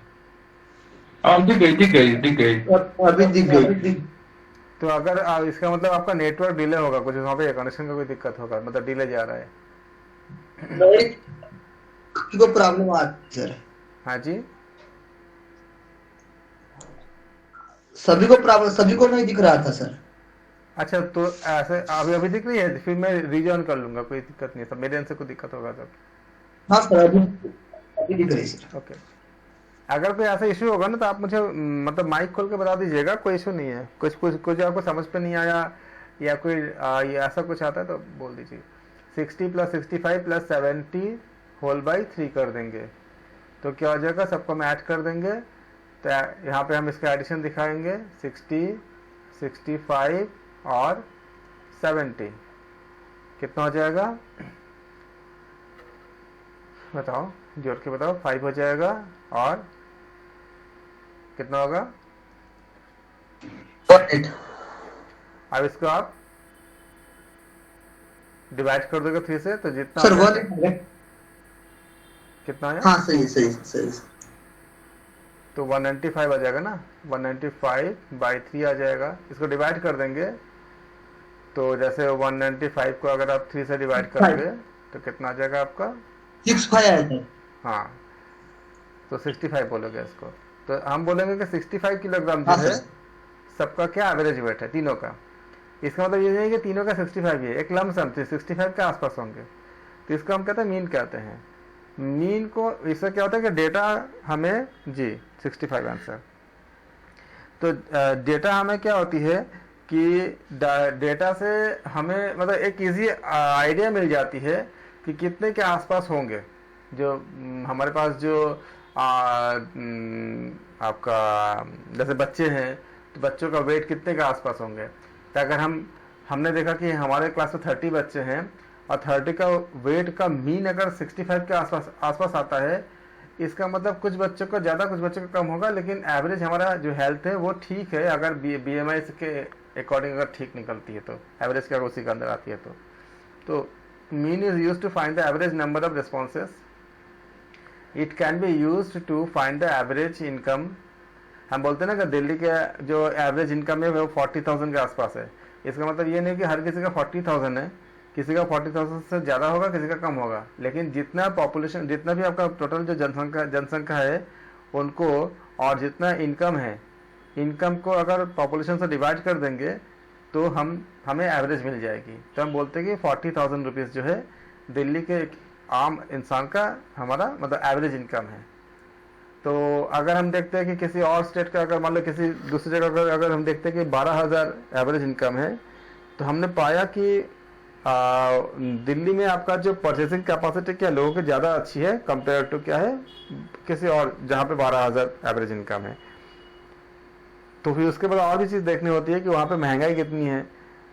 S3: अब दिख गई।
S4: अभी दिख गई।
S1: तो अगर इसका मतलब आपका नेटवर्क डिले होगा, कुछ वहाँ पे कनेक्शन का कोई दिक्कत होगा, मतलब डिले जा रहा है।
S4: को प्रॉब्लम आ रही है सर।
S1: हाँ जी,
S4: सभी को प्रॉब्लम, सभी को नहीं दिख रहा था सर।
S1: अच्छा तो ऐसे अभी दिख रही है, फिर मैं रीजॉइन कर लूंगा, कोई दिक्कत नहीं है। सब मेरे end से कोई दिक्कत होगा तब।
S4: हाँ सर अभी दिख रही है सर।
S1: ओके, अगर कोई ऐसा इशू होगा ना तो आप मुझे मतलब माइक खोल के बता दीजिएगा, कोई इशू नहीं है। कुछ आपको समझ पे नहीं आया या कोई ये ऐसा कुछ आता है तो बोल दीजिए। 60 प्लस 65 प्लस 70 होल बाई 3 कर देंगे तो क्या हो जाएगा, सबको हम ऐड कर देंगे। तो यहाँ पे हम इसका एडिशन दिखाएंगे, 60, 65 और 70 कितना हो जाएगा, बताओ जोड़ के बताओ। 5 हो जाएगा और कितना होगा, अब इसको आप डिवाइड कर दोगे 3 से, तो जितना
S4: सर
S1: कितना है,
S4: हाँ सही।
S1: तो 195 आ जाएगा ना, 195 बाई 3 आ जाएगा। इसको डिवाइड कर देंगे तो जैसे 195 को अगर आप 3 से डिवाइड करोगे तो कितना आ जाएगा आपका?
S4: 65 आया था।
S1: हाँ, तो 65 बोलोगे इसको। तो हम बोलेंगे कि 65 किलोग्राम जो
S4: हाँ
S1: है
S4: सर।
S1: सबका क्या एवरेज वेट है तीनों का। इसका मतलब ये नहीं कि तीनों का 65 ही है, एक लमसम 65 के आसपास होंगे। तो इसको हम कहते हैं मीन कहते हैं। मीन को इससे क्या होता है कि डेटा हमें जी 65 आंसर। तो डेटा हमें क्या होती है कि डेटा से हमें मतलब एक इजी आइडिया मिल जाती है कि कितने के आसपास होंगे जो हमारे पास जो आपका जैसे बच्चे हैं तो बच्चों का वेट कितने के आसपास होंगे। तो अगर हमने देखा कि हमारे क्लास में 30 बच्चे हैं और 30 का वेट का मीन अगर 65 के आसपास आता है, इसका मतलब कुछ बच्चों का ज़्यादा कुछ बच्चों का कम होगा, लेकिन एवरेज हमारा जो हेल्थ है वो ठीक है। अगर BMI के अकॉर्डिंग अगर ठीक निकलती है तो एवरेज क्या उसी के अंदर आती है। तो mean is use to find the average number of responses. It can be use to find the average income. हम बोलते हैं ना कि दिल्ली के जो एवरेज इनकम है वो 40,000 के आसपास है। इसका मतलब ये नहीं कि हर किसी का 40,000 है, किसी का 40,000 से ज़्यादा होगा, किसी का कम होगा। लेकिन जितना पॉपुलेशन, जितना भी आपका टोटल जो जनसंख्या है उनको, और जितना इनकम है, इनकम को अगर पॉपुलेशन से डिवाइड कर देंगे तो हमें एवरेज मिल जाएगी। तो हम बोलते हैं कि 40,000 रुपीज़ जो है दिल्ली के आम इंसान का हमारा मतलब एवरेज इनकम है। तो अगर हम देखते हैं कि किसी और स्टेट का, अगर मान लो किसी दूसरी जगह अगर हम देखते हैं कि 12,000 एवरेज इनकम है, तो हमने पाया कि दिल्ली में आपका जो परचेसिंग कैपेसिटी क्या लोगों की ज़्यादा अच्छी है कंपेयर टू क्या है किसी और जहाँ पे 12,000 एवरेज इनकम है। तो फिर उसके बाद और भी चीज़ देखनी होती है कि वहाँ पे महंगाई कितनी है।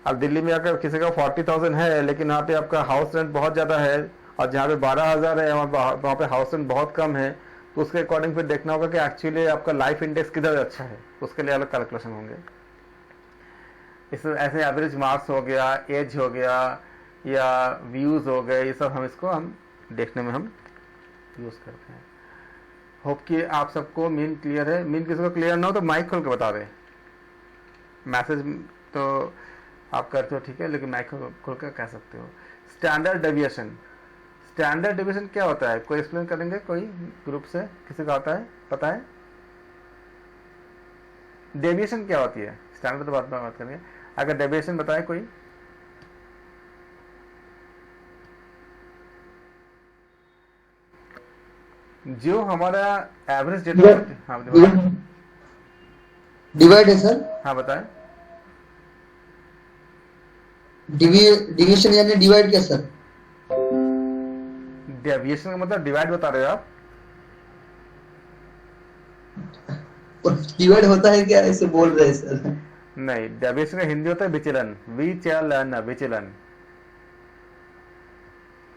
S1: अब दिल्ली में अगर किसी का 40,000 है लेकिन वहाँ पे आपका हाउस रेंट बहुत ज़्यादा है, और जहाँ पे 12,000 है वहाँ पे हाउस रेंट बहुत कम है, तो उसके अकॉर्डिंग फिर देखना होगा कि एक्चुअली आपका लाइफ इंडेक्स किधर अच्छा है, उसके लिए अलग कैलकुलेशन होंगे। इसमें ऐसे एवरेज मार्क्स हो गया, एज हो गया, या व्यूज़ हो गए, ये सब हम देखने में हम यूज़ करते हैं। होप कि आप सबको मीन क्लियर है। मीन किसी को क्लियर ना हो तो माइक खोल के बता दें। मैसेज तो आप करते हो ठीक है, लेकिन माइक खोल कर कह सकते हो। Standard deviation. स्टैंडर्ड डेविएशन क्या होता है, कोई एक्सप्लेन करेंगे? कोई ग्रुप से किसी को आता है, पता है डेविएशन क्या होती है? स्टैंडर्ड तो बात करेंगे, अगर डेविएशन बताए कोई। जो हमारा एवरेज डेटा, हाँ
S4: डिवाइड है सर।
S1: हाँ बताएं।
S4: डिवीजन यानी डिवाइड क्या सर?
S1: डेविएशन का मतलब डिवाइड बता रहे हो आप?
S4: डिवाइड होता है क्या, ऐसे बोल रहे हैं सर?
S1: नहीं, डेविएशन का हिंदी होता है विचलन। विचलन।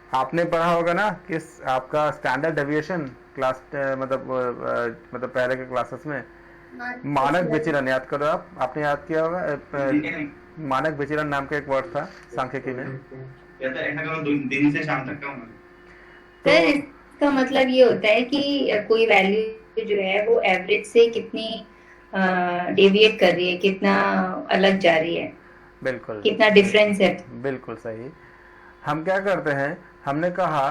S1: आपने पढ़ा होगा ना किस आपका स्टैंडर्ड डेविएशन क्लास मतलब पहले के क्लासेस में। मानक विचलन याद करो आप, आपने याद किया होगा। मानक विचलन नाम का एक वर्ड था सांख्यिकी में।
S5: दिन से शाम तक का
S6: सर इसका मतलब ये होता है कि कोई वैल्यू जो है वो एवरेज से कितनी डेविएट कर रही है, कितना अलग जा रही है,
S1: बिल्कुल
S6: कितना डिफरेंस है।
S1: बिल्कुल सही। हम क्या करते हैं, हमने कहा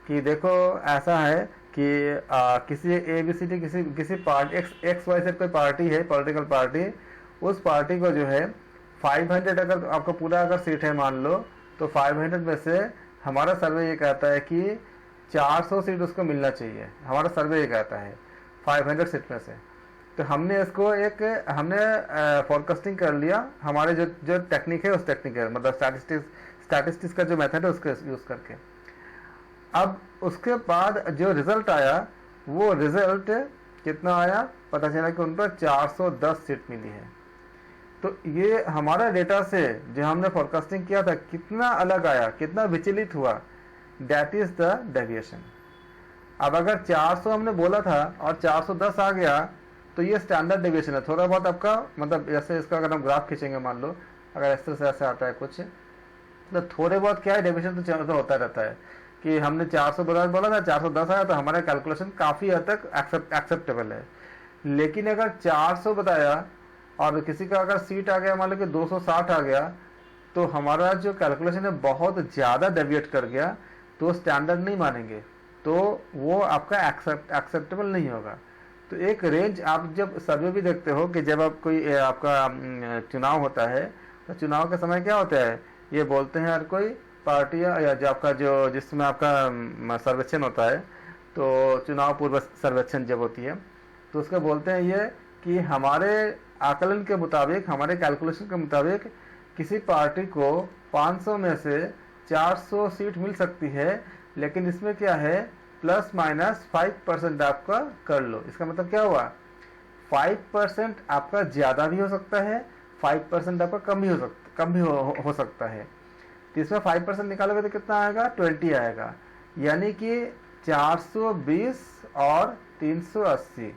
S1: कि देखो ऐसा है कि किसी ABCD किसी पार्टी XYZ कोई पार्टी है, पॉलिटिकल पार्टी, उस पार्टी को जो है 500 अगर आपका पूरा अगर सीट है मान लो, तो 500 में से हमारा सर्वे ये कहता है कि 400 सीट उसको मिलना चाहिए। हमारा सर्वे ये कहता है 500 सीट में से। तो हमने इसको हमने फोरकास्टिंग कर लिया, हमारे जो टेक्निक है उस टेक्निक है, मतलब स्टैटिस्टिक्स का जो मेथड है उसको यूज़ करके। अब उसके बाद जो रिजल्ट आया, वो रिजल्ट कितना आया, पता चला कि उन पर 410 सीट मिली है। तो ये हमारा डेटा से जो हमने फोरकास्टिंग किया था कितना अलग आया, कितना विचलित हुआ, दैट इज द डेविएशन। अब अगर 400 हमने बोला था और 410 आ गया तो ये स्टैंडर्ड डेविएशन है। थोड़ा बहुत आपका मतलब जैसे इसका अगर हम ग्राफ खींचेंगे, मान लो अगर इस तरह से ऐसे आता है कुछ, तो थोड़े बहुत क्या है डेविएशन तो होता रहता है कि हमने 400 बोला था, 410 आया, तो हमारा कैलकुलेशन काफ़ी हद तक एक्सेप्टेबल है। लेकिन अगर 400 बताया और किसी का अगर सीट आ गया मान लो कि 260 आ गया, तो हमारा जो कैलकुलेशन है बहुत ज़्यादा डेविएट कर गया तो स्टैंडर्ड नहीं मानेंगे, तो वो आपका एक्सेप्टेबल नहीं होगा। तो एक रेंज, आप जब सर्वे भी देखते हो कि जब आप कोई आपका चुनाव होता है तो चुनाव के समय क्या होता है, ये बोलते हैं हर कोई पार्टी या जो आपका जो जिसमें आपका सर्वेक्षण होता है, तो चुनाव पूर्व सर्वेक्षण जब होती है तो उसको बोलते हैं ये कि हमारे आकलन के मुताबिक, हमारे कैलकुलेशन के मुताबिक किसी पार्टी को 500 में से 400 सीट मिल सकती है, लेकिन इसमें क्या है प्लस माइनस 5% आपका कर लो। इसका मतलब क्या हुआ, 5% आपका ज़्यादा भी हो सकता है, 5% आपका कम भी हो सकता है। तो इसमें 5% निकालोगे तो कितना आएगा, 20 आएगा, यानी कि 420 और 380,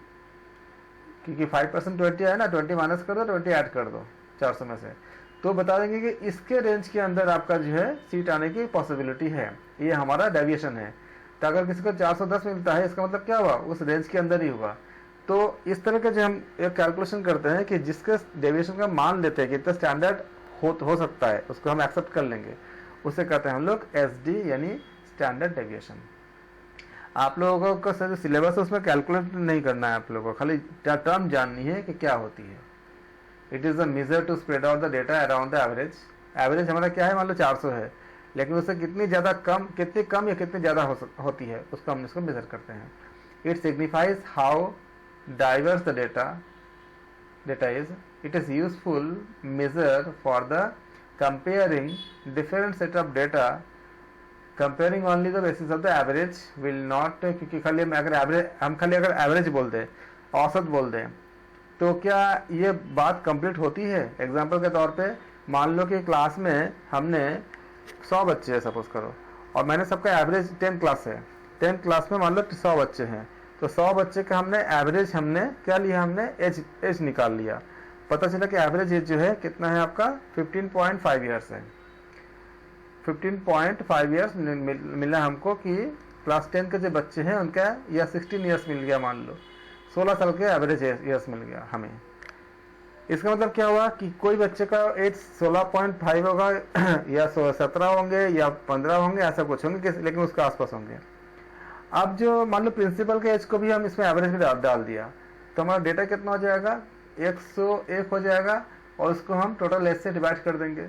S1: क्योंकि 5% 20 है ना, 20 माइनस कर दो, 20 ऐड कर दो 400 में से, तो बता देंगे कि इसके रेंज के अंदर आपका जो है सीट आने की पॉसिबिलिटी है। ये हमारा डेविएशन है। तो अगर किसी को 410 मिलता है, इसका मतलब क्या हुआ, उस रेंज के अंदर ही हुआ। तो इस तरह के जो हम एक कैलकुलेशन करते हैं कि जिसके डेविएशन का मान लेते हैं कि इतना स्टैंडर्ड हो सकता है, उसको हम एक्सेप्ट कर लेंगे, उसे कहते हैं हम लोग SD यानी स्टैंडर्ड डेविएशन। आप लोगों को जो सिलेबस है उसमें कैलकुलेट नहीं करना है, आप लोगों को खाली टर्म जाननी है कि क्या होती है। It is a measure to spread out the data around the average. Average हमारा क्या है, मान लो 400 है, लेकिन उससे कितनी कम या कितनी ज़्यादा होती है, उसको हम इसको मेजर करते हैं। It signifies how diverse the data is. It is useful measure for the comparing different set of data. Comparing only the basis of the average will not, क्योंकि खाली हम खाली अगर एवरेज बोल दें, औसत बोल दें, तो क्या ये बात कंप्लीट होती है। एग्जाम्पल के तौर पे मान लो कि क्लास में हमने 100 बच्चे हैं सपोज करो, और मैंने सबका एवरेज 10 क्लास है, 10 क्लास में मान लो 100 बच्चे हैं, तो 100 बच्चे का हमने एवरेज हमने क्या लिया, हमने एज निकाल लिया। पता चला कि एवरेज एज जो है कितना है आपका 15.5 ईयर्स है। 15.5 ईयर्स मिला हमको कि क्लास 10 के जो बच्चे हैं उनका, या 16 ईयर्स मिल गया, मान लो 16 साल के एवरेज ईयर्स मिल गया हमें। इसका मतलब क्या हुआ कि कोई बच्चे का एज 16.5 होगा या 17 होंगे या 15 होंगे, ऐसा कुछ होंगे, लेकिन उसके आसपास होंगे। अब जो मान लो प्रिंसिपल के एज को भी हम इसमें एवरेज में डाल दिया, तो हमारा डेटा कितना हो जाएगा, 101 हो जाएगा, और उसको हम टोटल एज से डिवाइड कर देंगे।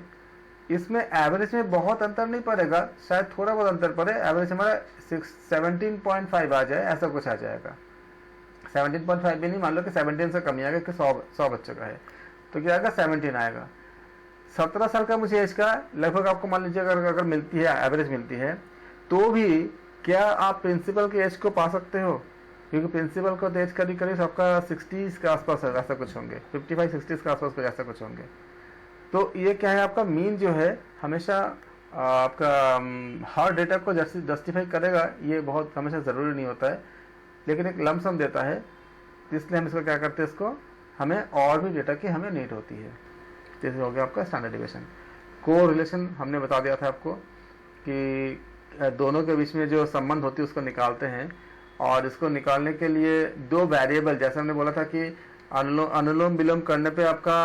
S1: इसमें एवरेज में बहुत अंतर नहीं पड़ेगा, शायद थोड़ा बहुत अंतर पड़े, एवरेज हमारा 17.5 आ जाए, ऐसा कुछ आ जाएगा। 17.5 भी नहीं, मान लो कि 17 से कम आएगा कि 100 बच्चों का है, तो क्या आएगा, 17 आएगा। 17 साल का मुझे एज का लगभग आपको मान लीजिए अगर मिलती है, एवरेज मिलती है, तो भी क्या आप प्रिंसिपल के एज को पा सकते हो, क्योंकि प्रिंसिपल को एज करीब करीब आपका 60 के आसपास ऐसा कुछ होंगे, 55-60 के आसपास कुछ ऐसा कुछ होंगे। तो ये क्या है, आपका मीन जो है हमेशा आपका हर डेटा को जस्टिफाई करेगा, ये बहुत हमेशा ज़रूरी नहीं होता है, लेकिन एक लमसम देता है, तो इसलिए हम इसको क्या करते हैं, इसको हमें और भी डेटा की हमें नीड होती है। जैसे हो गया आपका स्टैंडर्ड डेविएशन। को रिलेशन हमने बता दिया था आपको कि दोनों के बीच में जो संबंध होती है उसको निकालते हैं, और इसको निकालने के लिए दो वेरिएबल, जैसे हमने बोला था कि अनुलोम विलोम करने पे आपका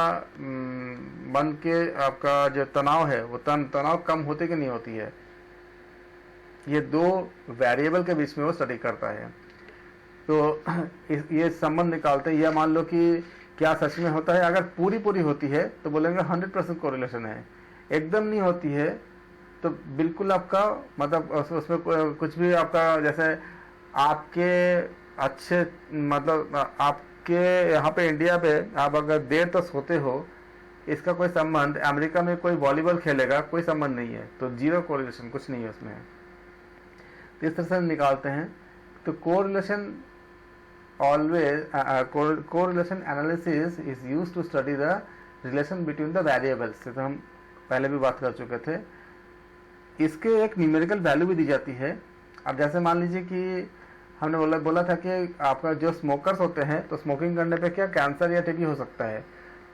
S1: मन के आपका जो तनाव है वो तनाव कम होती कि नहीं होती है, ये दो वेरिएबल के बीच में वो स्टडी करता है। तो ये संबंध निकालते हैं, या मान लो कि क्या सच में होता है, अगर पूरी होती है तो बोलेंगे 100% कोरिलेशन है, एकदम नहीं होती है तो बिल्कुल आपका मतलब उसमें कुछ भी आपका, जैसे आपके अच्छे मतलब आपके यहाँ पे इंडिया पे आप अगर देर तक सोते हो, इसका कोई संबंध अमेरिका में कोई वॉलीबॉल खेलेगा, कोई संबंध नहीं है, तो जीरो कोरिलेशन, कुछ नहीं है उसमें। तो इस तरह से निकालते हैं। तो correlation always correlation analysis is used to study the relation between the variables। तो हम पहले भी बात कर चुके थे। इसके एक न्यूमेरिकल वैल्यू भी दी जाती है। अब जैसे मान लीजिए कि हमने बोला था कि आपका जो स्मोकर्स होते हैं, तो स्मोकिंग करने पे क्या कैंसर या टीबी हो सकता है,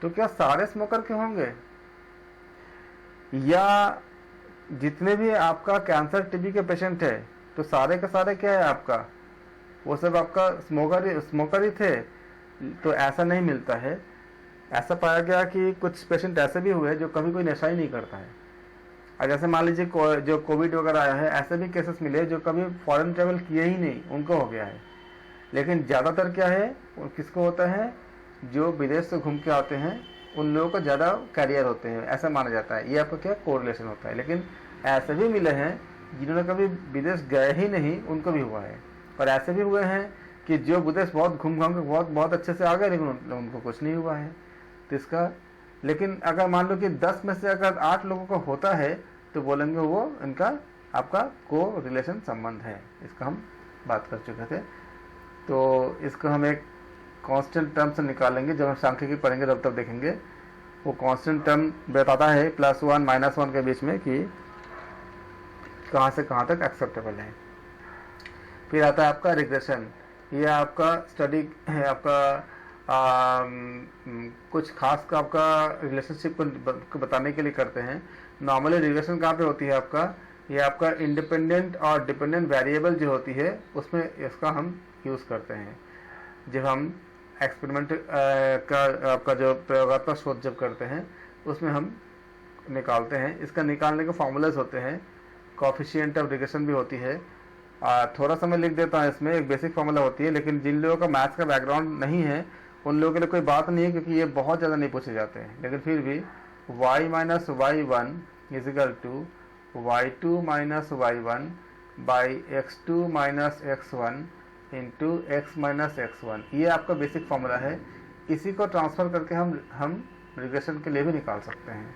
S1: तो क्या सारे स्मोकर के होंगे, या जितने भी आपका कैंसर टीबी के पेशेंट है तो सारे के सारे क्या है आपका, वो सब आपका स्मोकर ही थे, तो ऐसा नहीं मिलता है। ऐसा पाया गया कि कुछ पेशेंट ऐसे भी हुए जो कभी कोई नशा ही नहीं करता है। और जैसे मान लीजिए जो कोविड वगैरह आया है, ऐसे भी केसेस मिले जो कभी फॉरेन ट्रेवल किए ही नहीं, उनको हो गया है। लेकिन ज़्यादातर क्या है, किसको होता है, जो विदेश से घूम के आते हैं उन लोगों को ज़्यादा कैरियर होते हैं, ऐसा माना जाता है। ये आपका क्या कोरिलेशन होता है। लेकिन ऐसे भी मिले हैं जिन्होंने कभी विदेश गए ही नहीं, उनको भी हुआ है। और ऐसे भी हुए हैं कि जो विदेश बहुत घूम घाम के बहुत अच्छे से आ गए, लेकिन उनको कुछ नहीं हुआ है। तो इसका, लेकिन अगर मान लो कि 10 में से अगर 8 लोगों को होता है तो बोलेंगे वो इनका आपका को रिलेशन संबंध है। इसका हम बात कर चुके थे। तो इसको हम एक कांस्टेंट टर्म से निकालेंगे, जब हम सांख्यिकी पढ़ेंगे तब देखेंगे। वो कांस्टेंट टर्म बताता है +1 -1 के बीच में कि कहाँ से कहाँ तक एक्सेप्टेबल है। फिर आता है आपका रिग्रेशन। ये आपका स्टडी है, आपका कुछ खास का आपका रिलेशनशिप को बताने के लिए करते हैं। नॉर्मली रिग्रेशन कहाँ पे होती है आपका, ये आपका इंडिपेंडेंट और डिपेंडेंट वेरिएबल जो होती है उसमें इसका हम यूज़ करते हैं। जब हम एक्सपेरिमेंट का आपका जो प्रयोगात्मक शोध जब करते हैं उसमें हम निकालते हैं। इसका निकालने के फॉर्मूलाज होते हैं, कोएफिशिएंट ऑफ रिग्रेशन भी होती है। थोड़ा सा मैं लिख देता हूँ, इसमें एक बेसिक फार्मूला होती है, लेकिन जिन लोगों का मैथ्स का बैकग्राउंड नहीं है उन लोगों के लिए कोई बात नहीं है, क्योंकि ये बहुत ज़्यादा नहीं पूछे जाते हैं। लेकिन फिर भी y - y1 = y2 - y1 by x2 - x1 into x - x1। ये आपका बेसिक फार्मूला है। इसी को ट्रांसफ़र करके हम रिग्रेशन के लिए भी निकाल सकते हैं।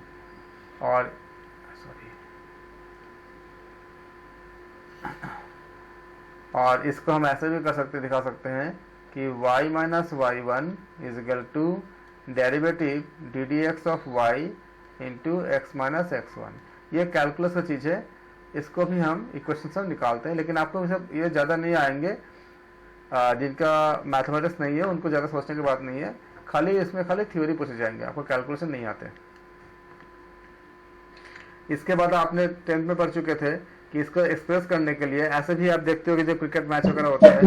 S1: और इसको हम ऐसे भी दिखा सकते हैं कि y - y1 = derivative ddx of y into x - x1। ये कैलकुलस की चीज़ है, इसको भी हम इक्वेशन से निकालते हैं। लेकिन आपको सब ये ज़्यादा नहीं आएंगे, जिनका मैथमेटिक्स नहीं है उनको ज़्यादा सोचने की बात नहीं है। इसमें खाली थ्योरी पूछे जाएंगे, आपको कैलकुलेशन नहीं आते। इसके बाद आपने 10th में पढ़ चुके थे कि इसको एक्सप्रेस करने के लिए ऐसे भी आप देखते हो कि जो क्रिकेट मैच वगैरह होता है।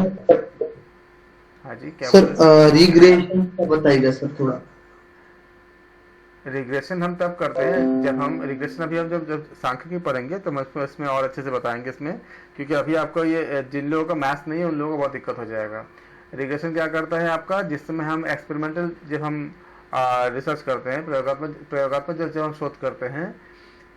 S1: हाँ जी, क्या
S4: सर रिग्रेशन का बताइएगा सर थोड़ा।
S1: रिग्रेशन हम तब करते हैं जब हम रिग्रेशन अभी हम जब सांख्यिकी पढ़ेंगे तो हम इसमें और अच्छे से बताएंगे इसमें, क्योंकि अभी आपको ये जिन लोगों का मैथ्स नहीं है उन लोगों को बहुत दिक्कत हो जाएगा। रिग्रेशन क्या करता है आपका, जिस समय हम एक्सपेरिमेंटल जब हम रिसर्च करते हैं, प्रयोगात्मक जब हम शोध करते हैं,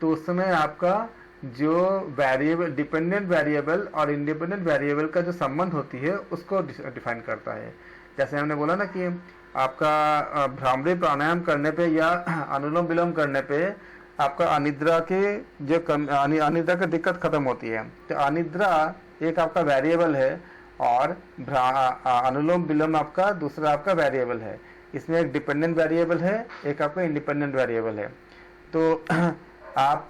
S1: तो उस समय आपका जो वेरिएबल, डिपेंडेंट वेरिएबल और इंडिपेंडेंट वेरिएबल का जो संबंध होती है उसको डिफाइन करता है। जैसे हमने बोला ना कि आपका भ्रामरी प्राणायाम करने पे या अनुलोम विलोम करने पे आपका अनिद्रा के जो अनिद्रा की दिक्कत खत्म होती है। तो अनिद्रा एक आपका वेरिएबल है और अनुलोम विलोम आपका दूसरा आपका वेरिएबल है। इसमें एक डिपेंडेंट वेरिएबल है, एक आपका इंडिपेंडेंट वेरिएबल है। तो आप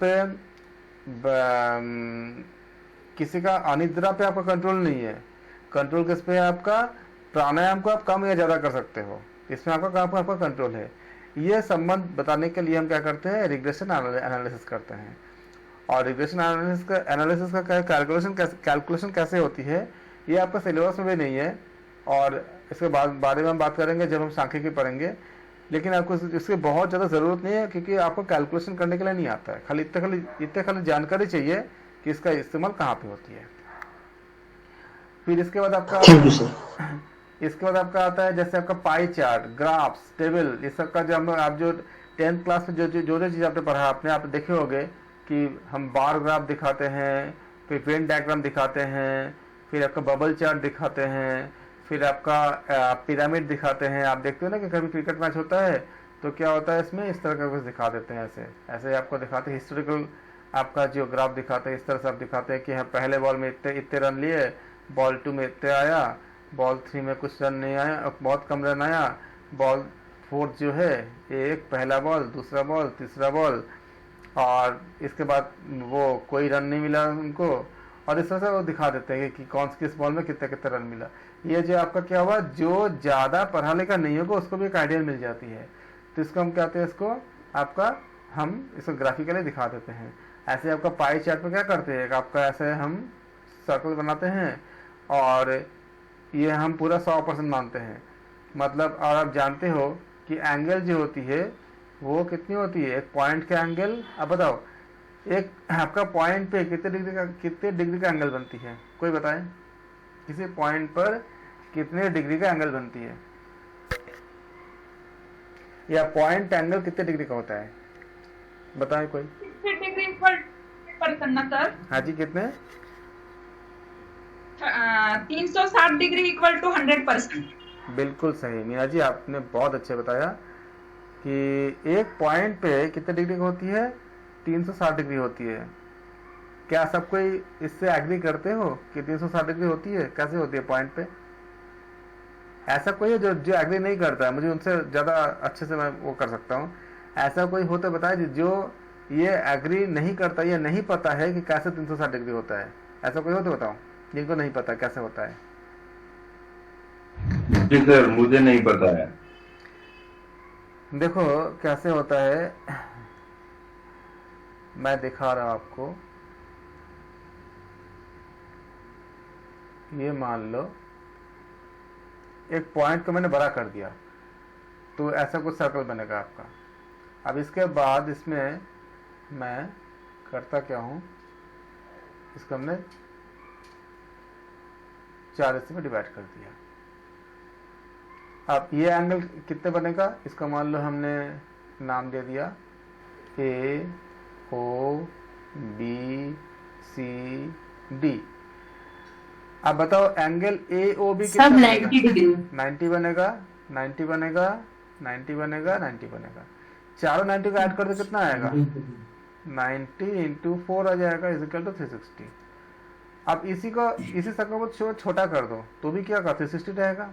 S1: किसी का अनिद्रा पे आपका कंट्रोल नहीं है, कंट्रोल किस पे है आपका, प्राणायाम को आप कम या ज़्यादा कर सकते हो, इसमें आपका कंट्रोल है। ये संबंध बताने के लिए हम क्या करते हैं, रिग्रेशन एनालिसिस करते हैं। और रिग्रेशन एनालिसिस का कैलकुलेशन कैसे होती है ये आपका सिलेबस में भी नहीं है, और इसके बारे में हम बात करेंगे जब हम सांख्यिकी पढ़ेंगे। लेकिन आपको इसकी बहुत ज़्यादा ज़रूरत नहीं है, क्योंकि आपको कैलकुलेशन करने के लिए नहीं आता है। इतने जानकारी चाहिए कि इसका इस्तेमाल कहाँ पे होती है। फिर इसके बाद आपका आता है जैसे आपका पाई चार्ट, ग्राफ्स, टेबल, इस सब का जो आप जो 10th क्लास में जो चीज़ आपने पढ़ा, आप देखे होंगे कि हम बार ग्राफ दिखाते हैं, फिर वेन डायग्राम दिखाते हैं, फिर आपका बबल चार्ट दिखाते हैं, फिर आपका पिरामिड दिखाते हैं। आप देखते हो ना कि कभी क्रिकेट मैच होता है तो क्या होता है, इसमें इस तरह का कुछ दिखा देते हैं, ऐसे आपको दिखाते हैं, हिस्टोरिकल आपका जो ग्राफ दिखाते हैं, इस तरह से आप दिखाते हैं कि हाँ पहले बॉल में इतने रन लिए, बॉल 2 में इतने आया, बॉल 3 में कुछ रन नहीं आया, बहुत कम रन आया, बॉल 4 जो है एक पहला बॉल, दूसरा बॉल, तीसरा बॉल, और इसके बाद वो कोई रन नहीं मिला उनको, और इस तरह से वो दिखा देते हैं कि कौन सी किस बॉल में कितने रन मिला। ये जो आपका क्या हुआ, जो ज़्यादा पढ़ा लिखा नहीं होगा उसको भी एक आइडिया मिल जाती है। तो इसको हम कहते हैं, हम इसको ग्राफिकली दिखा देते हैं। ऐसे आपका पाई चार्ट में क्या करते हैं, आपका ऐसे हम सर्कल बनाते हैं और ये हम पूरा 100% मानते हैं। मतलब, और आप जानते हो कि एंगल जो होती है वो कितनी होती है, एक पॉइंट का एंगल। अब बताओ एक आपका पॉइंट पे कितने डिग्री का एंगल बनती है, कोई बताए, किसी पॉइंट पर कितने डिग्री का एंगल बनती है, या पॉइंट एंगल कितने डिग्री का होता है, बताएं कोई।
S7: 60 डिग्री इक्वल पर करना सर।
S1: हाँ जी, कितने?
S7: 360 डिग्री इक्वल टू 100%।
S1: बिल्कुल सही मीना जी, आपने बहुत अच्छे बताया कि एक पॉइंट पे कितने डिग्री होती है, 360 डिग्री होती है। क्या सब कोई इससे एग्री करते हो कि 360 डिग्री होती है? कैसे होती है पॉइंट पे? ऐसा कोई है जो जो एग्री नहीं करता है? मुझे उनसे ज़्यादा अच्छे से मैं वो कर सकता हूँ। ऐसा कोई हो तो बताए जो ये एग्री नहीं करता, ये नहीं पता है कि कैसे 360 डिग्री होता है। ऐसा कोई हो तो बताओ जिनको नहीं पता कैसे होता है।
S8: जी सर, मुझे नहीं पता है।
S1: देखो कैसे होता है, मैं दिखा रहा हूं आपको। ये मान लो एक पॉइंट को मैंने बड़ा कर दिया तो ऐसा कुछ सर्कल बनेगा आपका। अब इसके बाद इसमें मैं करता क्या हूं, इसको हमने 4 हिस्से में डिवाइड कर दिया। अब ये एंगल कितने बनेगा, इसका मान लो हमने नाम दे दिया ए ओ बी सी डी। अब बताओ एंगल ए ओ बी कितना
S6: सब
S1: बनेगा?
S6: 90 डिग्री।
S1: 90 बनेगा, 90 बनेगा, 90 बनेगा, 90 बनेगा। चारों 90 को ऐड कर दो कितना आएगा, 90 इंटू 4 आ जाएगा इजिकल टू 360। अब इसी सर्कल को छोटा कर दो तो भी क्या होगा, 360 रहेगा।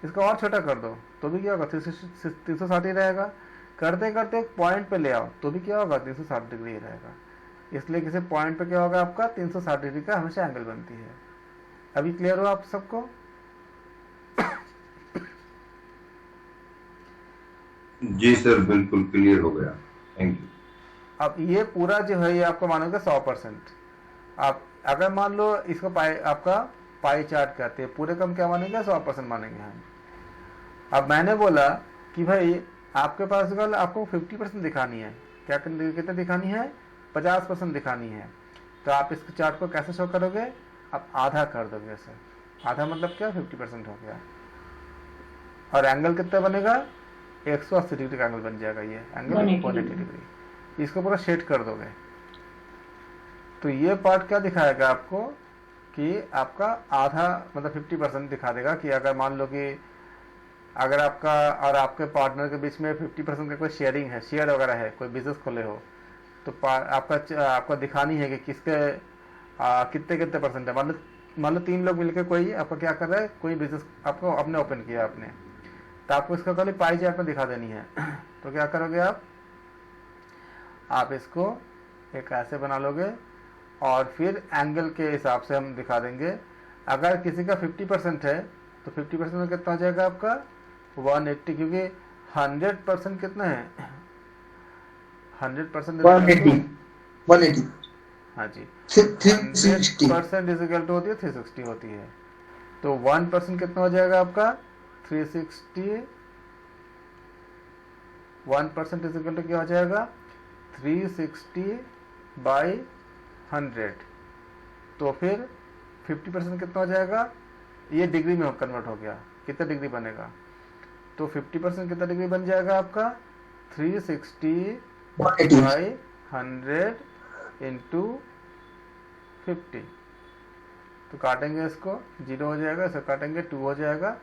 S1: इसको और छोटा कर दो तो भी क्या होगा, 360 रहेगा। करते करते एक पॉइंट पे ले आओ तो भी क्या होगा, 360 डिग्री रहेगा। इसलिए किसी पॉइंट पे क्या होगा आपका, 360 डिग्री का हमेशा एंगल बनती है। अभी क्लियर हो आप सबको?
S8: जी सर, बिल्कुल क्लियर हो गया, थैंक यू।
S1: अब ये पूरा जो है ये आपको मानोगे 100%। आप अगर मान लो इसको आपका पाई चार्ट कहते हैं, पूरे कम क्या मानेंगे, 100% मानेंगे हम। अब मैंने बोला कि भाई आपके पास कल आपको 50% दिखानी है, क्या कितने दिखानी है, 50% दिखानी है। तो आप इस चार्ट को कैसे शो करोगे, आप आधा कर दोगे ऐसे। आधा मतलब क्या, 50% हो गया। और एंगल कितना बनेगा, 180 डिग्री का एंगल बन जाएगा। ये एंगल 180 डिग्री। इसको पूरा शेड कर दोगे तो ये पार्ट क्या दिखाएगा आपको कि आपका आधा मतलब 50% दिखा देगा। कि अगर मान लो कि अगर आपका और आपके पार्टनर के बीच में 50% का कोई शेयरिंग है, शेयर वगैरह है, कोई बिजनेस खोले हो, तो आपका दिखानी है कि किसके कितने कितने परसेंट है। मान लो 3 लोग मिलकर कोई आपका क्या कर रहा है, कोई बिजनेस आपको अपने ओपन किया आपने, तो आपको इसका खाली पाई चार्ट में दिखा देनी है। तो क्या करोगे आप इसको एक ऐसे बना लोगे और फिर एंगल के हिसाब से हम दिखा देंगे। अगर किसी का 50% है तो 50% में कितना हो जाएगा आपका, 180। क्योंकि 100% कितना है, 100%
S4: 180
S1: हाँ जी,
S4: 360
S1: 100% इज इक्वल टू होती है 360 होती है। तो 1% कितना हो जाएगा आपका, 360। 1% इज इक्वल टू क्या हो जाएगा, 360 बाई 100। तो फिर 50% कितना हो जाएगा, ये डिग्री में कन्वर्ट हो गया, कितना डिग्री बनेगा। तो 50% कितना डिग्री बन जाएगा आपका, 360 बाई 100 इंटू 50। तो काटेंगे इसको, 0 हो जाएगा, इसे काटेंगे 2 हो जाएगा,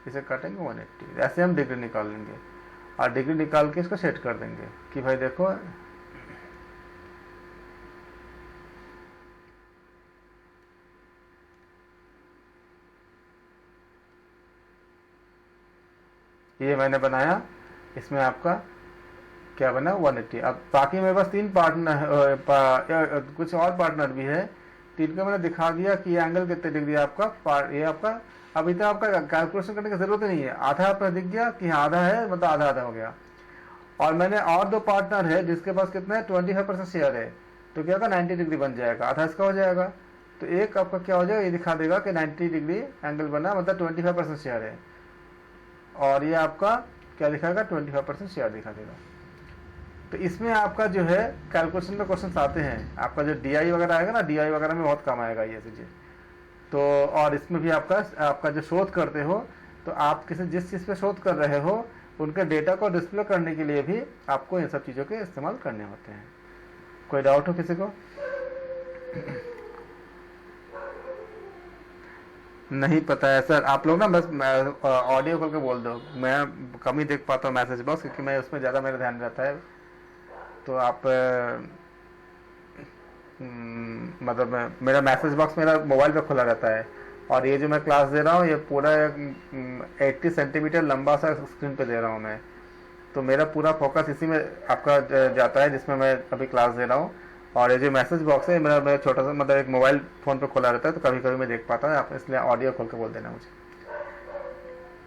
S1: इसे काटेंगे 180। ऐसे हम डिग्री निकाल लेंगे और डिग्री निकाल के इसको सेट कर देंगे कि भाई देखो ये मैंने बनाया, इसमें आपका क्या बना, 180। अब बाकी मेरे पास 3 पार्टनर कुछ और पार्टनर भी है, 3 को मैंने दिखा दिया कि ये एंगल कितने डिग्री है आपका। ये आपका अभी तक आपका कैलकुलेशन करने की जरूरत नहीं है, आधा आपका दिख गया कि हाँ आधा है, मतलब आधा आधा हो गया। और मैंने और 2 पार्टनर है जिसके पास कितना है, 25% शेयर है, तो क्या होगा, 90 डिग्री बन जाएगा, आधा इसका हो जाएगा। तो एक आपका क्या हो जाएगा, ये दिखा देगा कि 90 डिग्री एंगल बना, मतलब 25% शेयर है। और ये आपका क्या दिखाएगा, 25% शेयर दिखा देगा। तो इसमें आपका जो है कैलकुलेशन में क्वेश्चन आते हैं, आपका जो DI वगैरह आएगा ना, DI वगैरह में बहुत कम आएगा ये चीज़ें। तो और इसमें भी आपका जो शोध करते हो, तो आप जिस चीज़ पे शोध कर रहे हो उनके डेटा को डिस्प्ले करने के लिए भी आपको इन सब चीज़ों के इस्तेमाल करने होते हैं। कोई डाउट हो किसी को? नहीं पता है सर, आप लोग ना बस ऑडियो खोल के बोल दो, मैं कम ही देख पाता हूँ मैसेज बॉक्स, क्योंकि मैं उसमें ज़्यादा मेरा ध्यान रहता है। तो आप मतलब मेरा मैसेज बॉक्स मेरा मोबाइल पे खुला रहता है, और ये जो मैं क्लास दे रहा हूँ ये पूरा 80 सेंटीमीटर लंबा सा स्क्रीन पे दे रहा हूँ मैं। तो मेरा पूरा फोकस इसी में आपका जाता है जिसमें मैं अभी क्लास दे रहा हूँ। और ये जो मैसेज बॉक्स है मेरा छोटा सा मतलब एक मोबाइल फ़ोन पे खुला रहता है, तो कभी कभी मैं देख पाता हूँ, आप इसलिए ऑडियो खोल के बोल देना मुझे।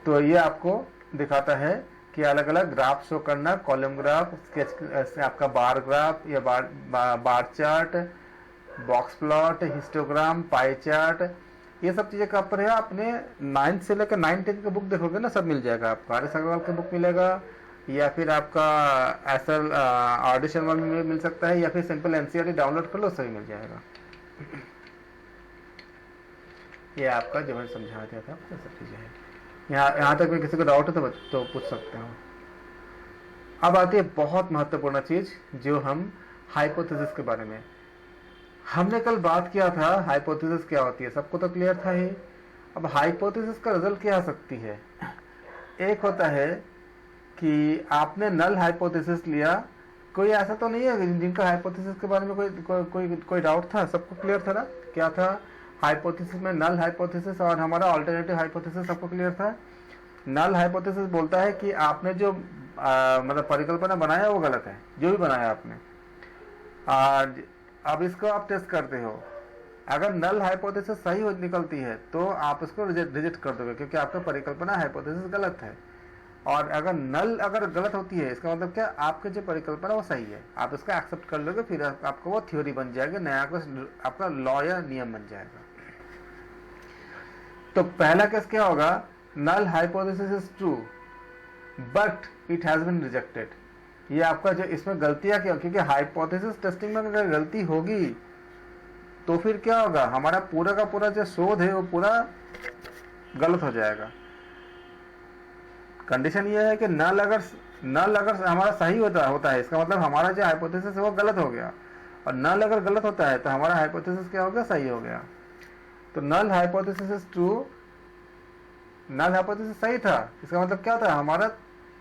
S1: तो ये आपको दिखाता है कि अलग अलग ग्राफ शो करना, कॉलम ग्राफ, स्केच, आपका बार ग्राफ या bar chart, box plot, histogram, pie chart, ये सब चीज़ें कहाँ पर है, आपने 9th से लेकर 9-10 का बुक देखोगे ना, सब मिल जाएगा आपको। RS अग्रवाल का बुक मिलेगा, या फिर आपका SL RD शर्मा में मिल सकता है, या फिर सिंपल NCERT डाउनलोड कर लो, सही मिल जाएगा। ये आपका जो मैं समझा दिया था आपको सब चीज़ें हैं। यहाँ तक भी किसी को डाउट है तो पूछ सकते हो। अब आती है बहुत महत्वपूर्ण चीज़, जो हम हाइपोथेसिस के बारे में हमने कल बात किया था। हाइपोथेसिस क्या होती है सबको तो क्लियर था ही। अब हाइपोथेसिस का रिजल्ट क्या आ सकती है? एक होता है कि आपने नल हाइपोथेसिस लिया, कोई ऐसा तो नहीं है जिनका हाइपोथेसिस के बारे में कोई डाउट था? सबको क्लियर था ना? क्या था हाइपोथेसिस में? नल हाइपोथेसिस और हमारा ऑल्टरनेटिव हाइपोथेसिस सबको क्लियर था। नल हाइपोथेसिस बोलता है कि आपने जो मतलब परिकल्पना बनाया वो गलत है, जो भी बनाया आपने। अब इसको आप टेस्ट करते हो, अगर नल हाइपोथेसिस सही हो निकलती है तो आप इसको रिजेक्ट कर दोगे, क्योंकि आपका परिकल्पना हाइपोथेसिस गलत है। और अगर गलत होती है, इसका मतलब क्या, आपकी जो परिकल्पना वो सही है, आप इसको एक्सेप्ट कर लोगे, फिर आपको वो थ्योरी बन जाएगी, नया आपका लॉ या नियम बन जाएगा। तो पहला केस क्या होगा? Null hypothesis is true but it has been rejected. ये आपका जो इसमें गलतियां क्या, क्योंकि हाइपोथेसिस टेस्टिंग में अगर गलती होगी तो फिर क्या होगा, हमारा पूरा का पूरा जो शोध है वो पूरा गलत हो जाएगा। कंडीशन ये है कि नल अगर हमारा सही होता है, इसका मतलब हमारा जो हाइपोथेसिस है वो गलत हो गया, और नल अगर गलत होता है तो हमारा हाइपोथेसिस क्या हो गया, सही हो गया। तो null hypothesis is true, null hypothesis सही था, इसका मतलब क्या था, हमारा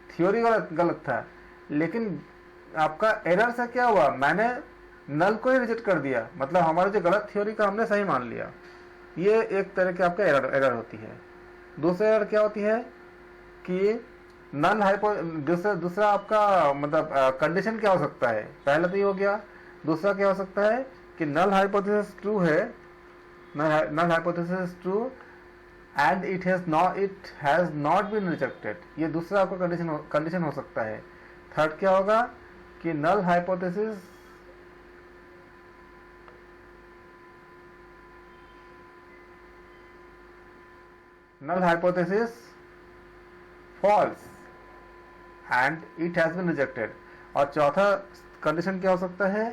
S1: थ्योरी गलत था। लेकिन आपका एरर से क्या हुआ, मैंने नल को ही रिजेक्ट कर दिया, मतलब हमारा जो गलत थ्योरी का हमने सही मान लिया। ये एक तरह की आपका एरर होती है। दूसरा एरर क्या होती है कि नल हाइपो दूसरा आपका मतलब कंडीशन क्या हो सकता है, पहला तो ये हो गया। दूसरा क्या हो सकता है कि नल हाइपोथेसिस ट्रू है, null hypothesis true and it has not been rejected. ये दूसरा आपका कंडीशन हो सकता है। थर्ड क्या होगा कि null hypothesis false and it has been rejected. और चौथा कंडीशन क्या हो सकता है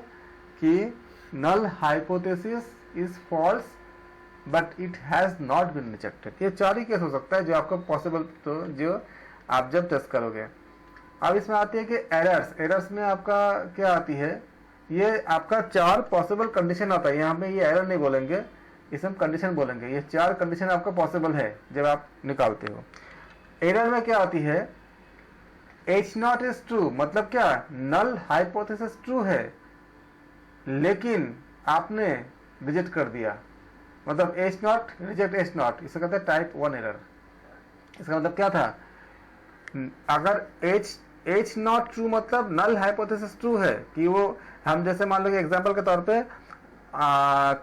S1: कि null hypothesis is false but it has not been rejected. ये चार ही केस हो सकता है जो आपको पॉसिबल, तो जो आप जब टेस्ट करोगे। अब इसमें आती है कि एरर्स में आपका क्या आती है, ये आपका 4 पॉसिबल कंडीशन आता है। यहाँ पे ये एरर नहीं बोलेंगे, इसे हम कंडीशन बोलेंगे। ये 4 कंडीशन आपका पॉसिबल है जब आप निकालते हो। एरर में क्या आती है, H0 इज ट्रू, मतलब क्या, नल हाइपोथेसिस ट्रू है लेकिन आपने रिजेक्ट कर दिया, मतलब H0 रिजेक्ट H0, इसे कहते हैं टाइप 1 एरर। इसका मतलब क्या था, अगर H0 ट्रू मतलब नल हाइपोथेसिस ट्रू है, कि वो हम जैसे मान लो कि एग्जांपल के तौर पे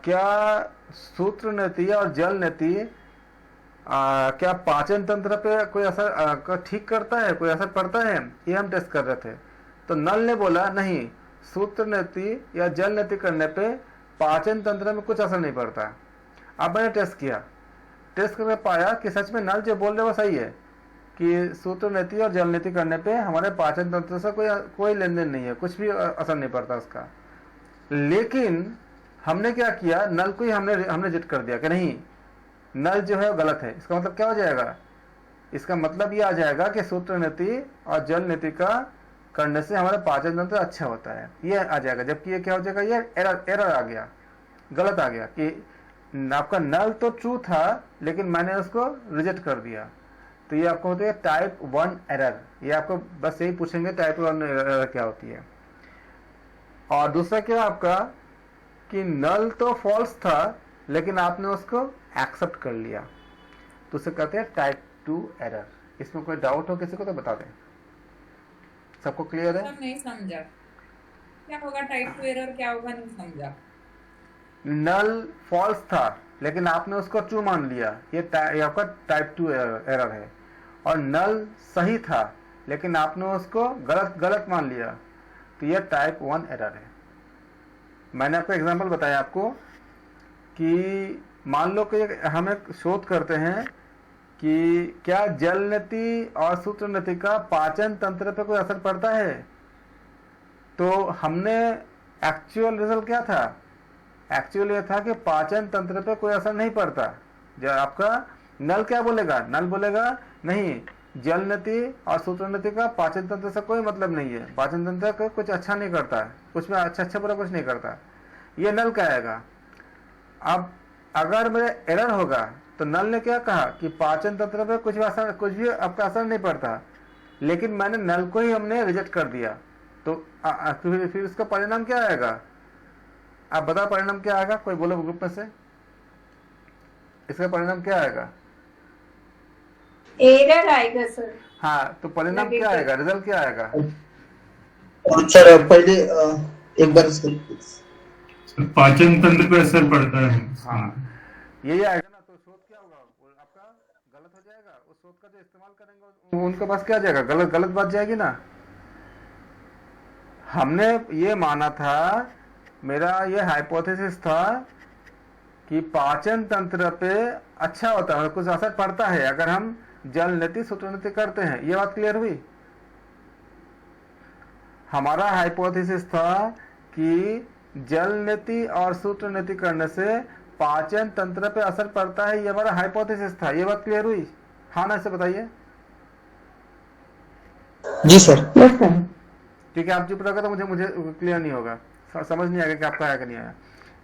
S1: क्या सूत्र नीति और जल नीति क्या पाचन तंत्र पे कोई असर ठीक करता है, कोई असर पड़ता है, ये हम टेस्ट कर रहे थे। तो नल ने बोला नहीं, सूत्र नीति या जल नीति करने पे पाचन तंत्र में कुछ असर नहीं पड़ता। अब मैंने टेस्ट करके पाया कि सच में नल जो बोल रहे वो सही है, कि सूत्र नीति और जल नीति करने पे हमारे पाचन तंत्र से कोई लेन देन नहीं है, कुछ भी असर नहीं पड़ता उसका। लेकिन हमने क्या किया, नल को ही हमने रिजेक्ट कर दिया कि नहीं, नल जो है वो गलत है। इसका मतलब क्या हो जाएगा, इसका मतलब ये आ जाएगा कि सूत्र नीति और जल नीति का करने से हमारा पाचन तंत्र अच्छा होता है, ये आ जाएगा। जबकि ये क्या हो जाएगा, ये एरर आ गया, गलत आ गया कि आपका नल तो ट्रू था लेकिन मैंने उसको रिजेक्ट कर दिया। तो ये आपको होता है टाइप 1 एरर। ये आपको बस यही पूछेंगे टाइप 1 एरर क्या होती है। और दूसरा क्या आपका कि नल तो फॉल्स था लेकिन आपने उसको एक्सेप्ट कर लिया, तो उसे कहते हैं टाइप 2 एरर। इसमें कोई डाउट हो किसी को तो बता दें। सबको क्लियर है?
S7: सर नहीं समझा क्या होगा टाइप 2 एरर, क्या होगा नहीं समझा।
S1: नल फॉल्स था लेकिन आपने उसको ट्रू मान लिया, ये आपका टाइप 2 एरर है। और नल सही था लेकिन आपने उसको गलत मान लिया, तो यह टाइप 1 एरर है। मैंने आपको एग्जांपल बताया आपको कि मान लो कि हम एक शोध करते हैं कि क्या जल नीति और सूत्र नीति का पाचन तंत्र पर कोई असर पड़ता है। तो हमने एक्चुअल रिजल्ट क्या था, एक्चुअल ये था कि पाचन तंत्र पे कोई असर नहीं पड़ता। जब आपका नल क्या बोलेगा, नल बोलेगा नहीं, जल नीति और सूत्र नीति का पाचन तंत्र से कोई मतलब नहीं है, पाचन तंत्र को कुछ अच्छा नहीं करता, कुछ में अच्छा बुरा कुछ नहीं करता, ये नल कहेगा। अब अगर मेरा एरर होगा तो नल ने क्या कहा कि पाचन तंत्र पे कुछ भी आपका असर नहीं पड़ता, लेकिन मैंने नल को ही हमने रिजेक्ट कर दिया। तो फिर उसका परिणाम क्या आएगा, आप बताओ परिणाम क्या आएगा, कोई बोलो ग्रुप में से, इसका परिणाम क्या आएगा?
S2: एरर आएगा सर।
S1: हाँ, तो परिणाम क्या आएगा, रिजल्ट क्या आएगा?
S4: सर पहले एक बार
S3: पाचन तंत्र पे असर पड़ता है।
S1: हाँ, यही आएगा ना। तो शोध क्या होगा, आपका गलत हो जाएगा। उस शोध का जो इस्तेमाल करेंगे उनके पास क्या जाएगा, गलत बात जाएगी ना। हमने ये माना था, मेरा ये हाइपोथेसिस था कि पाचन तंत्र पे अच्छा होता है, कुछ असर पड़ता है अगर हम जल नीति सूत्र नीति करते हैं। ये बात क्लियर हुई? हमारा हाइपोथेसिस था कि जल नीति और सूत्र नीति करने से पाचन तंत्र पे असर पड़ता है, ये हमारा हाइपोथेसिस था। ये बात क्लियर हुई? हाँ ना, ऐसे बताइए।
S4: जी सर।
S1: ठीक है, आप चुप रहोगे तो मुझे क्लियर नहीं होगा, समझ नहीं आएगा कि आपका आया कि नहीं आया।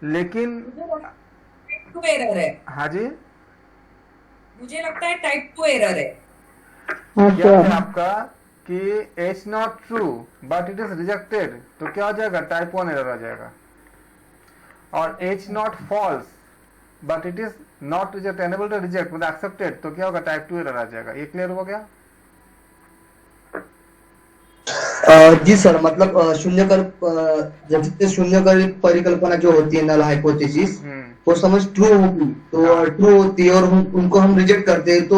S1: लेकिन
S7: टाइप 2 एरर है।
S1: हाँ जी,
S7: मुझे लगता है टाइप 2 एरर है।
S1: क्या है आपका कि H not true but it is rejected, तो क्या हो जाएगा, टाइप 1 एरर आ जाएगा। और H not false but it is not reject, unable to reject मतलब एक्सेप्टेड, तो क्या होगा, टाइप 2 एरर आ जाएगा। ये क्लियर हो गया?
S4: जी सर, मतलब जैसे शून्यकर परिकल्पना जो होती है, नल हाइपोथेसिस, वो समझ ट्रू होगी तो ट्रू होती है और उनको हम रिजेक्ट करते हैं तो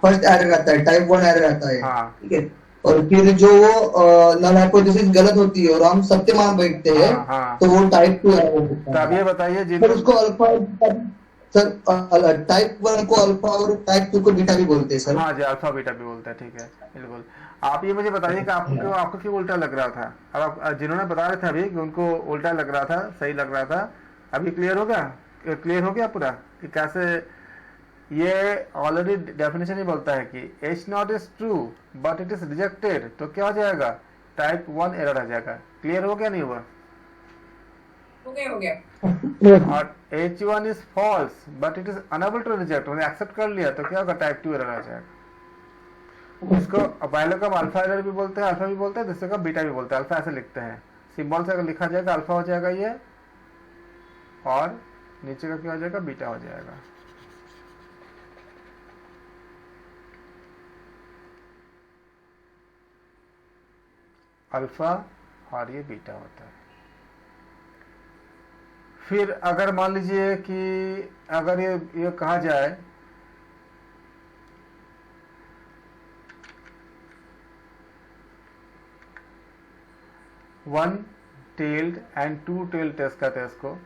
S4: फर्स्ट एरर आता है, टाइप 1 एरर आता है। ठीक है, और फिर जो वो नल हाइपोथेसिस गलत होती है और हम सत्य मान बैठते हैं तो वो टाइप 2 एरर होता है।
S1: तब ये बताइए
S4: सर उसको अल्फा, सर टाइप 1 को अल्फा और टाइप 2 को बीटा भी बोलते हैं सर।
S1: हाँ जी, अल्फा बीटा भी बोलते हैं। ठीक है, बिल्कुल। आप ये मुझे बताइए कि आपको क्यों उल्टा लग रहा था। अब आप जिन्होंने बता रहे थे अभी कि उनको उल्टा लग रहा था, सही लग रहा था, अभी क्लियर हो गया? क्लियर हो गया पूरा कि कैसे? ये ऑलरेडी डेफिनेशन ही बोलता है कि H not is true but it is rejected, तो क्या हो जाएगा, टाइप 1 एरर आ जाएगा। क्लियर हो गया नहीं हुआ?
S7: हो गया।
S1: और H1 is false but it is unable to reject, मैंने एक्सेप्ट कर लिया, तो क्या होगा, टाइप 2 एरर आ जाएगा। इसको पहले का अल्फा एरर भी बोलते हैं, अल्फा भी बोलते हैं, दूसरे का बीटा भी बोलते हैं। अल्फा ऐसे लिखते हैं, सिंबल से अगर लिखा जाएगा अल्फा हो जाएगा ये, और नीचे का क्या हो जाएगा, बीटा हो जाएगा। अल्फा और ये बीटा होता है। फिर अगर मान लीजिए कि अगर ये कहा जाए one tailed and two tailed test कहते हैं इसको,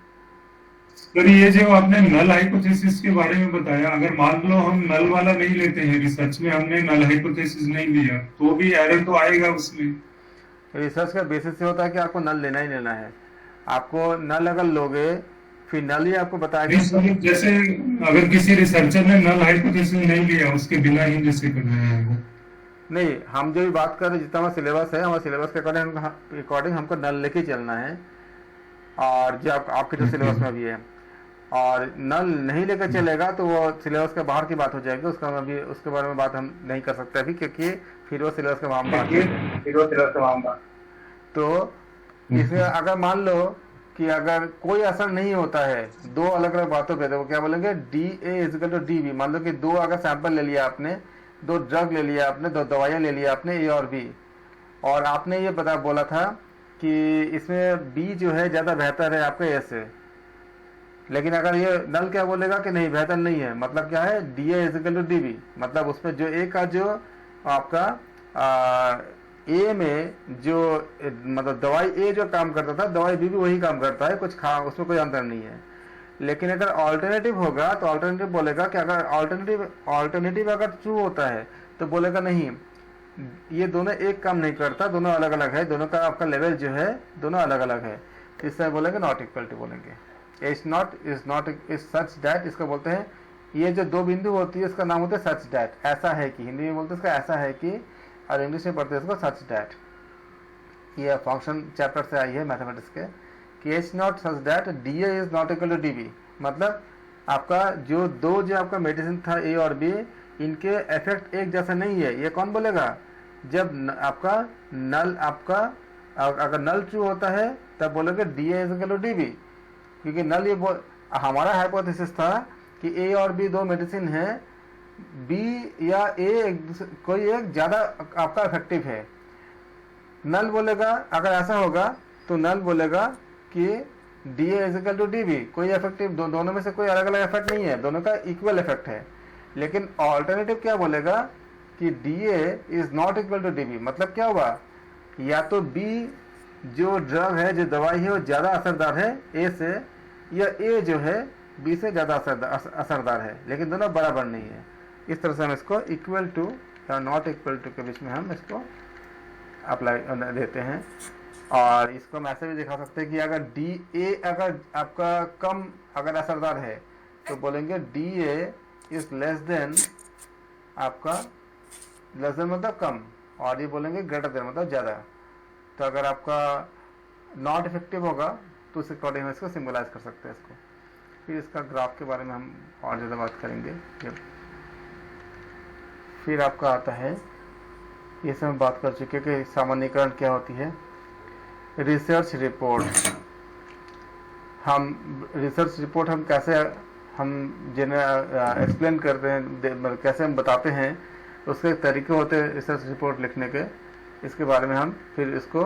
S9: सर ये जो आपने नल हाइपोथेसिस के बारे में बताया, अगर मान लो हम नल वाला नहीं लेते हैं, रिसर्च में हमने नल हाइपोथेसिस नहीं लिया, तो भी एरर तो आएगा उसमें।
S1: रिसर्च का बेसिस ये होता है कि आपको नल लेना ही लेना है। आपको नल अगर लोगे फिर नल ही आपको बताएगा।
S9: नहीं सर, जैसे अगर किसी रिसर्चर ने नल हाइपोथेसिस नहीं लिया, उसके बिना ही जैसे करना है वो।
S1: नहीं, हम जो भी बात कर रहे हैं, जितना हमारा सिलेबस है, हमारे सिलेबस के अकॉर्डिंग हमको नल लेके चलना है, और जो आपके जो सिलेबस में भी है। और नल नहीं लेकर चलेगा तो वो सिलेबस के बाहर की बात हो जाएगी, उसका अभी उसके बारे में बात हम नहीं कर सकते अभी, क्योंकि फिर वो सिलेबस के मामला। तो इसमें अगर मान लो कि अगर कोई असर नहीं होता है दो अलग अलग बातों पे, तो क्या बोलेंगे DA=DB। मान लो कि दो अगर सैंपल ले लिया आपने, दो ड्रग ले लिया आपने, दो दवाइयाँ ले लिया आपने, A और B, और आपने ये बोला था कि इसमें B जो है ज़्यादा बेहतर है आपके A से। लेकिन अगर ये नल क्या बोलेगा कि नहीं, बेहतर नहीं है, मतलब क्या है, DA=DB। मतलब उसमें जो A का जो आपका A में जो मतलब दवाई A जो काम करता था, दवाई B भी वही काम करता है, उसमें कोई अंतर नहीं है। लेकिन अगर ऑल्टरनेटिव होगा तो ऑल्टरनेटिव बोलेगा कि अगर ऑल्टरनेटिव अगर ट्रू होता है तो बोलेगा नहीं, ये दोनों एक काम नहीं करता, दोनों अलग अलग है, दोनों का आपका लेवल जो है दोनों अलग अलग है। इससे बोलेंगे नॉट इक्वल टू, बोलेंगे is not is such that. इसको बोलते हैं, ये जो दो बिंदु होती है इसका नाम होता है सच दैट। ऐसा है कि, हिंदी में बोलते हैं इसका ऐसा है कि, और इंग्लिश में पढ़ते हैं इसको सच दैट। ये फंक्शन चैप्टर से आई है मैथमेटिक्स के, कि is not such that DA is not equal to DB। मतलब आपका जो आपका मेडिसिन था A और B, इनके इफेक्ट एक जैसा नहीं है। ये कौन बोलेगा, जब आपका नल अगर नल ट्रू होता है तब बोलोगे DA is equal to DB, क्योंकि नल हमारा हाइपोथेसिस था कि A और B दो मेडिसिन है, B या A कोई एक ज़्यादा आपका इफेक्टिव है। नल बोलेगा, अगर ऐसा होगा तो नल बोलेगा कि DA=DB, कोई इफेक्टिव दोनों में से कोई अलग अलग इफेक्ट नहीं है, दोनों का इक्वल इफेक्ट है। लेकिन ऑल्टरनेटिव क्या बोलेगा कि DA=DB। मतलब क्या हुआ, या तो B जो ड्रग है, जो दवाई है, वो ज़्यादा असरदार है A से, या A जो है B से ज़्यादा असरदार है, लेकिन दोनों बराबर नहीं है। इस तरह से हम इसको इक्वल टू या नॉट इक्वल टू के बीच में हम इसको अप्लाई देते हैं। और इसको हम ऐसे भी दिखा सकते हैं कि अगर DA अगर आपका कम अगर असरदार है तो बोलेंगे DA इज लेस देन, आपका लेस देन मतलब कम, और ये बोलेंगे ग्रेटर देन मतलब ज़्यादा। तो अगर आपका नॉट इफेक्टिव होगा तो उस अकॉर्डिंग हम इसको सिंबलाइज कर सकते हैं इसको। फिर इसका ग्राफ के बारे में हम और ज़्यादा बात करेंगे। फिर आपका आता है, ये सब हम बात कर चुके कि सामान्यीकरण क्या होती है। रिसर्च रिपोर्ट, हम रिसर्च रिपोर्ट हम कैसे हम जिन्हें एक्सप्लेन करते हैं, कैसे हम बताते हैं, उसके तरीके होते हैं रिसर्च रिपोर्ट लिखने के। इसके बारे में हम फिर इसको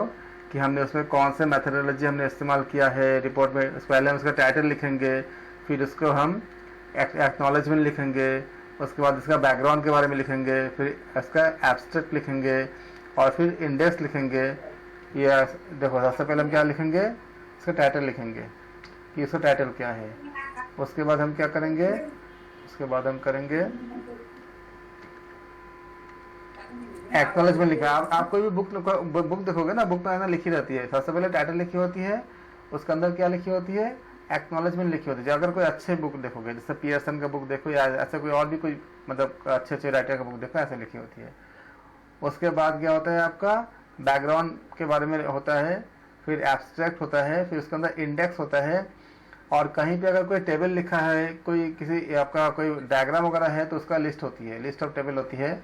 S1: कि हमने उसमें कौन से मेथडोलॉजी हमने इस्तेमाल किया है रिपोर्ट में, पहले हम उसका टाइटल लिखेंगे, फिर उसको हम एक्नॉलेजमेंट लिखेंगे, उसके बाद इसका बैकग्राउंड के बारे में लिखेंगे, फिर इसका एब्स्ट्रैक्ट लिखेंगे, और फिर इंडेक्स लिखेंगे। ये देखो, सबसे पहले हम क्या लिखेंगे, इसका टाइटल लिखेंगे कि इसका टाइटल क्या है। उसके बाद हम क्या करेंगे, उसके बाद हम करेंगे एक्नॉलेजमेंट लिखा। आप कोई भी बुक देखोगे ना, बुक में लिखी रहती है, सबसे पहले टाइटल लिखी होती है, उसके अंदर क्या लिखी होती है, एक्नॉलेजमेंट लिखी होती है। अगर कोई अच्छे बुक देखोगे, जैसे पियर्सन का बुक देखो, या ऐसे कोई और भी कोई मतलब अच्छे राइटर का बुक देखो, ऐसे लिखी होती है। उसके बाद क्या होता है, आपका बैकग्राउंड के बारे में होता है, फिर एब्स्ट्रैक्ट होता है, फिर उसके अंदर इंडेक्स होता है, और कहीं पे अगर कोई टेबल लिखा है, कोई किसी आपका कोई डायग्राम वगैरह है तो उसका लिस्ट होती है, लिस्ट ऑफ टेबल होती है।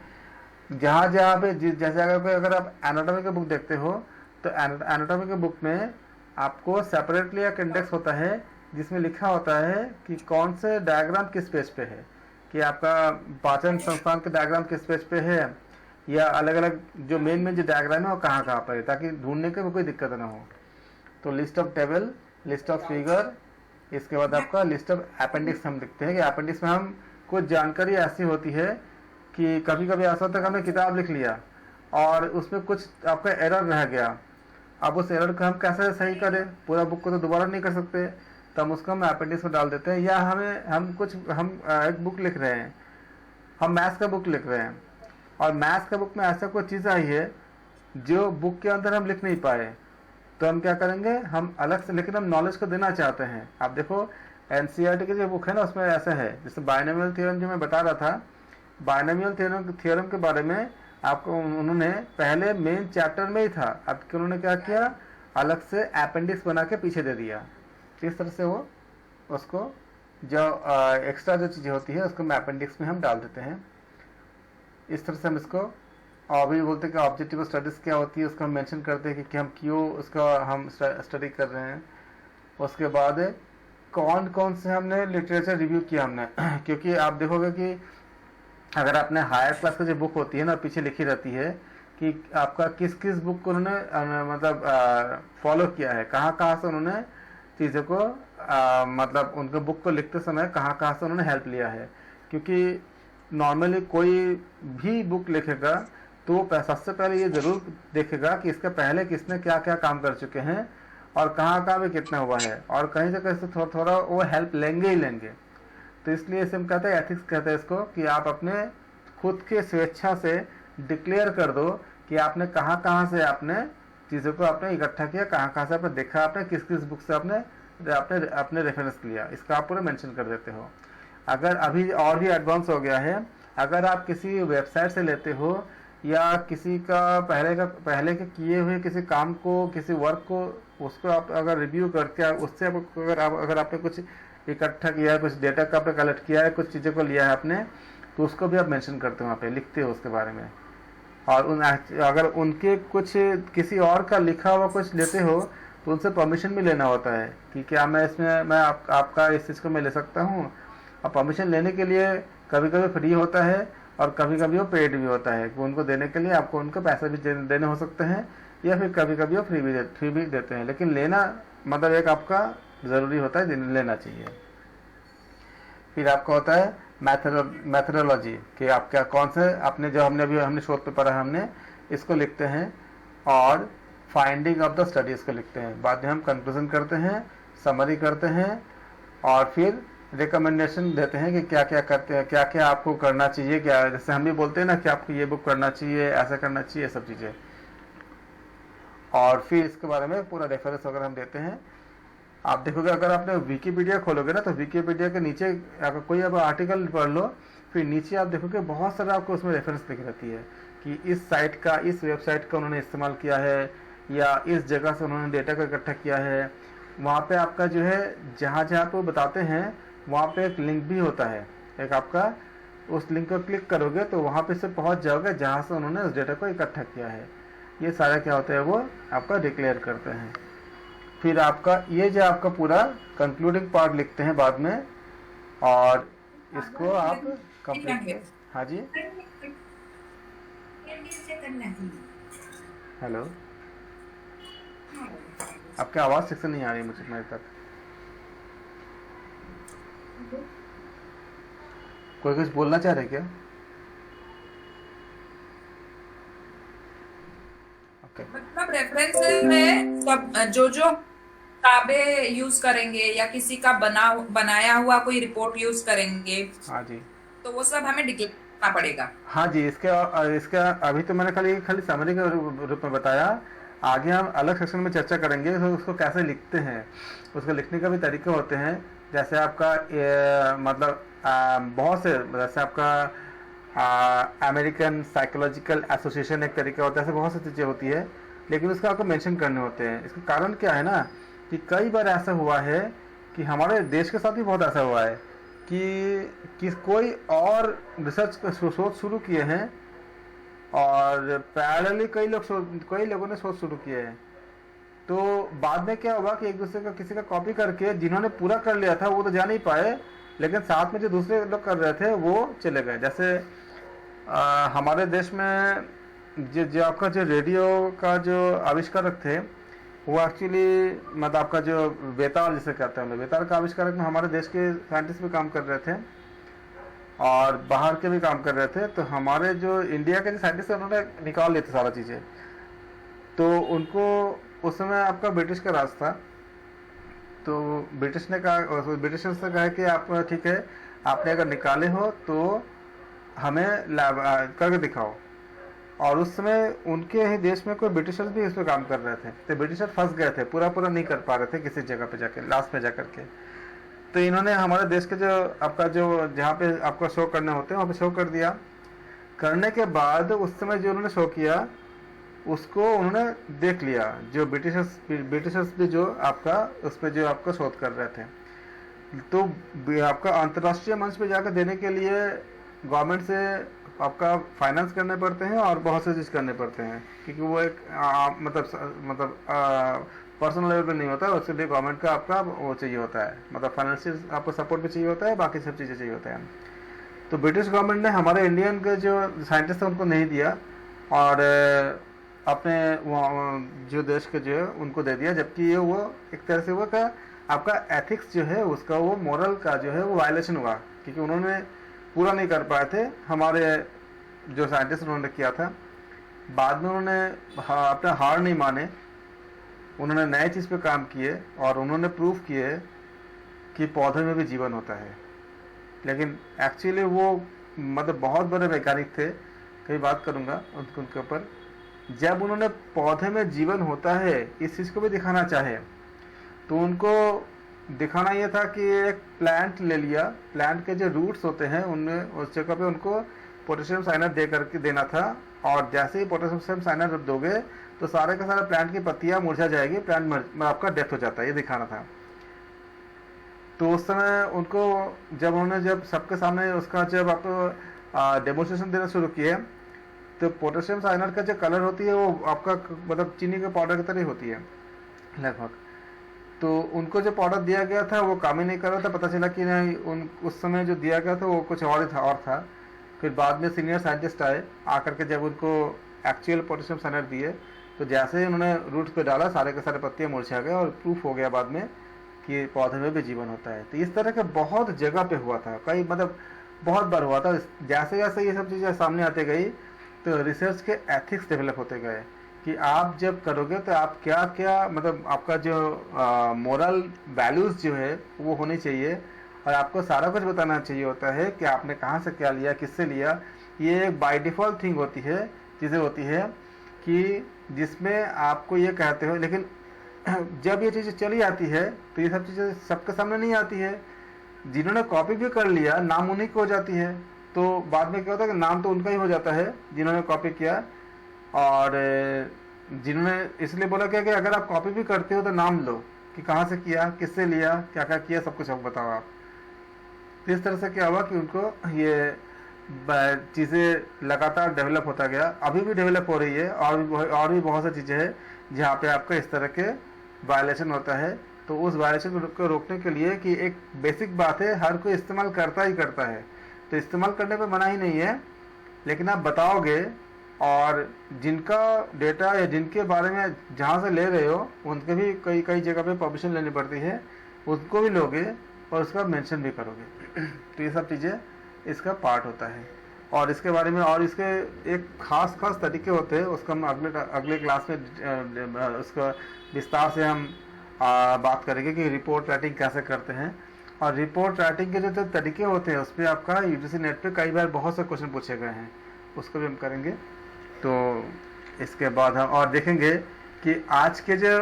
S1: जहाँ पे जैसे अगर आप एनाटॉमी की बुक देखते हो तो एनाटॉमी की बुक में आपको सेपरेटली एक इंडेक्स होता है जिसमें लिखा होता है कि कौन से डायग्राम किस पेज पे है, कि आपका पाचन संस्थान के डायग्राम किस पेज पे है, या अलग अलग जो मेन जो डायग्राम है वो कहाँ पर है, ताकि ढूंढने के में कोई दिक्कत ना हो। तो list of table, list of figure, इसके बाद आपका लिस्ट ऑफ अपेंडिक्स हम लिखते हैं कि अपेंडिक्स में हम कुछ जानकारी ऐसी होती है कि कभी कभी ऐसा होता है कि हमने किताब लिख लिया और उसमें कुछ आपका एरर रह गया। अब उस एरर को हम कैसे सही करें, पूरा बुक को तो दोबारा नहीं कर सकते, तो हम उसको हम अपेंडिक्स में डाल देते हैं। या हम एक बुक लिख रहे हैं, हम मैथ्स का बुक लिख रहे हैं और मैथ्स का बुक में ऐसा कोई चीज़ आई है जो बुक के अंदर हम लिख नहीं पाए, तो हम क्या करेंगे, हम अलग से, लेकिन हम नॉलेज को देना चाहते हैं। आप देखो एनसीईआरटी की जो बुक है ना, उसमें ऐसा है, जैसे बाइनोमियल थ्योरम जो मैं बता रहा था, बाइनोमियल थ्योरम के बारे में आपको उन्होंने पहले मेन चैप्टर में ही था, अब उन्होंने क्या किया, अलग से अपेंडिक्स बना के पीछे दे दिया। इस तरह से वो उसको जो एक्स्ट्रा जो चीज़ें होती है उसको अपेंडिक्स में हम डाल देते हैं। इस तरह से हम इसको, और भी बोलते हैं कि ऑब्जेक्टिव स्टडीज़ क्या होती है, उसको हम मेंशन करते हैं कि हम क्यों उसका हम स्टडी कर रहे हैं। उसके बाद कौन कौन से हमने लिटरेचर रिव्यू किया हमने क्योंकि आप देखोगे कि अगर आपने हायर क्लास की जो बुक होती है ना, पीछे लिखी रहती है कि आपका किस किस बुक को उन्होंने मतलब फॉलो किया है, कहाँ कहाँ से उन्होंने चीज़ों को मतलब उनके बुक को लिखते समय कहाँ कहाँ से उन्होंने हेल्प लिया है। क्योंकि नॉर्मली कोई भी बुक लिखेगा तो सबसे पहले ये ज़रूर देखेगा कि इसके पहले किसने क्या क्या काम कर चुके हैं और कहाँ कहाँ भी कितना हुआ है, और कहीं से कहीं से थोड़ा थोड़ा वो हेल्प लेंगे ही लेंगे। तो इसलिए इसे हम कहते हैं, एथिक्स कहते हैं इसको, कि आप अपने खुद के स्वेच्छा से डिक्लेयर कर दो कि आपने कहाँ कहाँ से आपने चीज़ों को आपने इकट्ठा किया, कहाँ कहाँ से आपने देखा, आपने किस किस बुक से आपने अपने रेफरेंस लिया, इसका आप पूरा मेंशन कर देते हो। अगर अभी और भी एडवांस हो गया है, अगर आप किसी वेबसाइट से लेते हो या किसी का पहले के किए हुए किसी काम को, किसी वर्क को, उसको आप अगर रिव्यू करके उससे अगर आपने कुछ इकट्ठा किया है, कुछ डेटा का आपने कलेक्ट किया है, कुछ चीज़ों को लिया है आपने, तो उसको भी आप मेंशन करते हो, वहाँ पे लिखते हो उसके बारे में। और अगर उनके कुछ किसी और का लिखा हुआ कुछ लेते हो तो उनसे परमिशन भी लेना होता है कि क्या मैं इसमें आपका इस चीज़ को मैं ले सकता हूँ। और परमिशन लेने के लिए कभी कभी फ्री होता है और कभी कभी वो पेड भी होता है, कि उनको देने के लिए आपको उनको पैसे भी देने हो सकते हैं, या फिर कभी कभी वो फ्री भी देते हैं। लेकिन लेना मतलब एक आपका ज़रूरी होता है, लेना चाहिए। फिर आपका होता है मैथडोलॉजी, कि आप क्या कौन से आपने जो हमने शोध पे पढ़ा है, हमने इसको लिखते हैं, और फाइंडिंग ऑफ द स्टडीज़ को लिखते हैं। बाद में हम कंक्लूजन करते हैं, समरी करते हैं, और फिर रिकमेंडेशन देते हैं कि क्या क्या करते हैं, क्या क्या आपको करना चाहिए, क्या, जैसे हम भी बोलते हैं ना कि आपको ये बुक करना चाहिए, ऐसा करना चाहिए, सब चीज़ें। और फिर इसके बारे में पूरा रेफरेंस वगैरह हम देते हैं। आप देखोगे अगर आपने विकीपीडिया खोलोगे ना, तो विकीपीडिया के नीचे अगर कोई अब आर्टिकल पढ़ लो, फिर नीचे आप देखोगे बहुत सारा आपको उसमें रेफरेंस दिख रहती है कि इस साइट का, इस वेबसाइट का उन्होंने इस्तेमाल किया है, या इस जगह से उन्होंने डेटा को इकट्ठा किया है। वहाँ पे आपका जो है जहाँ जहाँ पे वो बताते हैं वहाँ पे एक लिंक भी होता है, एक आपका उस लिंक को क्लिक करोगे तो वहाँ पे से पहुँच जाओगे जहाँ से उन्होंने उस डेटा को इकट्ठा किया है। ये सारा क्या होता है, वो आपका डिक्लेयर करते हैं। फिर आपका ये जो आपका पूरा कंक्लूडिंग पार्ट लिखते हैं बाद में, और इसको आप कंप्लीट। हाँ जी, हेलो, आपकी आवाज़ ठीक से नहीं आ रही मुझे मेरे तक। कोई कुछ बोलना चाह रहे क्या? ओके,
S7: मतलब रेफरेंसेस में सब जो किताबें यूज करेंगे या किसी का बनाया हुआ कोई रिपोर्ट यूज करेंगे,
S1: हाँ जी,
S7: तो वो सब हमें डिक्लेयर करना पड़ेगा।
S1: हाँ जी, इसका अभी तो मैंने खाली समरी के रूप में बताया। आगे हम अलग सेक्शन में चर्चा करेंगे तो उसको कैसे लिखते हैं, उसको लिखने का भी तरीके होते हैं। जैसे आपका मतलब बहुत से, जैसे आपका अमेरिकन साइकोलॉजिकल एसोसिएशन एक तरीका होता है, ऐसे बहुत सी चीज़ें होती है, लेकिन उसको आपको मेंशन करने होते हैं। इसका कारण क्या है ना, कि कई बार ऐसा हुआ है कि हमारे देश के साथ भी बहुत ऐसा हुआ है कि कोई और रिसर्च शोध शुरू किए हैं और पैरेलली कई लोगों ने शोध शुरू किए हैं। तो बाद में क्या हुआ कि एक दूसरे का किसी का कॉपी करके जिन्होंने पूरा कर लिया था वो तो जा नहीं पाए, लेकिन साथ में जो दूसरे लोग कर रहे थे वो चले गए। जैसे हमारे देश में जो आपका जो रेडियो का जो आविष्कारक थे, वो एक्चुअली मतलब आपका जो बेतार जिसे कहते हैं, बेतार का आविष्कारक में हमारे देश के साइंटिस्ट भी काम कर रहे थे और बाहर के भी काम कर रहे थे। तो हमारे जो इंडिया के जो साइंटिस्ट उन्होंने निकाल लिए थे सारा चीज़ें। तो उनको उस समय आपका ब्रिटिश का राज था, तो ब्रिटिश ने कहा, ब्रिटिशर्स ने कहा कि आप ठीक है, आपने अगर निकाले हो तो हमें करके दिखाओ। और उस समय उनके ही देश में कोई ब्रिटिशर्स भी इस पर काम कर रहे थे, तो ब्रिटिशर फंस गए थे, पूरा नहीं कर पा रहे थे किसी जगह पे जाके, लास्ट में जाकर के। तो इन्होंने हमारे देश के जो आपका जो जहाँ पे आपका शो करने होते हैं वहाँ पे शो कर दिया। करने के बाद उस समय जो उन्होंने शो किया उसको उन्होंने देख लिया, जो ब्रिटिशर्स भी जो आपका उस पर जो आपका शोध कर रहे थे। तो आपका अंतर्राष्ट्रीय मंच पे जाकर देने के लिए गवर्नमेंट से आपका फाइनेंस करने पड़ते हैं और बहुत से चीज़ करने पड़ते हैं, क्योंकि वो एक मतलब पर्सनल लेवल पे नहीं होता, उसके लिए गवर्नमेंट का आपका वो चाहिए होता है, मतलब फाइनेंशियल आपको सपोर्ट भी चाहिए होता है, बाकी सब चीज़ें चाहिए होता है। तो ब्रिटिश गवर्नमेंट ने हमारे इंडियन के जो साइंटिस्ट हैं उनको नहीं दिया और अपने जो देश के जो है उनको दे दिया, जबकि ये वो एक तरह से वो का आपका एथिक्स जो है उसका वो मोरल का जो है वो वायलेशन हुआ, क्योंकि उन्होंने पूरा नहीं कर पाए थे, हमारे जो साइंटिस्ट उन्होंने किया था। बाद में उन्होंने अपना हार नहीं माने, उन्होंने नए चीज़ पे काम किए और उन्होंने प्रूव किए कि पौधे में भी जीवन होता है। लेकिन एक्चुअली वो मतलब बहुत बड़े वैज्ञानिक थे, कई बात करूँगा उनके ऊपर। जब उन्होंने पौधे में जीवन होता है इस चीज़ को भी दिखाना चाहे, तो उनको दिखाना ये था कि एक प्लांट ले लिया, प्लांट के जो रूट्स होते हैं उनमें उस जगह पे उनको पोटेशियम साइनाइड दे करके देना था, और जैसे ही पोटेशियम साइनाइड दोगे तो सारे का सारा प्लांट की पत्तियां मुरझा जाएगी, प्लांट आपका डेथ हो जाता है, ये दिखाना था। तो उस समय उनको जब सबके सामने उसका जब आप डेमोन्स्ट्रेशन देना शुरू किए, तो पोटेशियम साइनाइड का जो कलर होती है वो आपका मतलब चीनी के पाउडर की तरह होती है लगभग। तो उनको जो पाउडर दिया गया था वो काम ही नहीं कर रहा था, पता चला कि नहीं उस समय जो दिया गया था वो कुछ और था। फिर बाद में सीनियर साइंटिस्ट आए, आकर के जब उनको एक्चुअल पोटेशियम साइनाइड दिए, तो जैसे ही उन्होंने रूट्स पे डाला सारे के सारे पत्तियां मुरझा गए और प्रूफ हो गया बाद में कि पौधे में भी जीवन होता है। तो इस तरह के बहुत जगह पे हुआ था, कई मतलब बहुत बार हुआ था। जैसे जैसे ये सब चीज़ें सामने आते गई तो रिसर्च के एथिक्स डेवलप होते गए कि आप जब करोगे तो आप क्या क्या मतलब आपका जो मोरल वैल्यूज़ जो है वो होनी चाहिए, और आपको सारा कुछ बताना चाहिए होता है कि आपने कहाँ से क्या लिया, किससे लिया। ये एक बाय डिफ़ॉल्ट थिंग होती है, चीज़ें होती है कि जिसमें आपको ये कहते हो, लेकिन जब ये चीज़ें चली आती है तो ये सब चीज़ें सबके सामने नहीं आती है। जिन्होंने कॉपी भी कर लिया नाम उन्हीं को हो जाती है, तो बाद में क्या होता है कि नाम तो उनका ही हो जाता है जिन्होंने कॉपी किया। और जिन्होंने इसलिए बोला क्या कि अगर आप कॉपी भी करते हो तो नाम लो कि कहाँ से किया, किससे लिया, क्या क्या किया, सब कुछ बताओ आप। तो इस तरह से क्या हुआ कि उनको ये चीज़ें लगातार डेवलप होता गया, अभी भी डेवलप हो रही है, और भी बहुत सी चीज़ें हैं जहाँ पे आपका इस तरह के वायलेशन होता है। तो उस वायलेशन को रोकने के लिए कि एक बेसिक बात है, हर कोई इस्तेमाल करता ही करता है, तो इस्तेमाल करने पे मना ही नहीं है, लेकिन आप बताओगे और जिनका डेटा या जिनके बारे में जहाँ से ले रहे हो उनके भी कई जगह पे परमिशन लेनी पड़ती है, उसको भी लोगे और उसका मेंशन भी करोगे। तो ये सब चीज़ें इसका पार्ट होता है। और इसके बारे में और इसके एक खास तरीके होते हैं, उसका हम अगले क्लास में उसका विस्तार से हम बात करेंगे कि रिपोर्ट राइटिंग कैसे करते हैं। और रिपोर्ट राइटिंग के जो तरीके होते हैं उस पर आपका यूजीसी नेट पे कई बार बहुत से क्वेश्चन पूछे गए हैं, उसको भी हम करेंगे। तो इसके बाद हम और देखेंगे कि आज के जो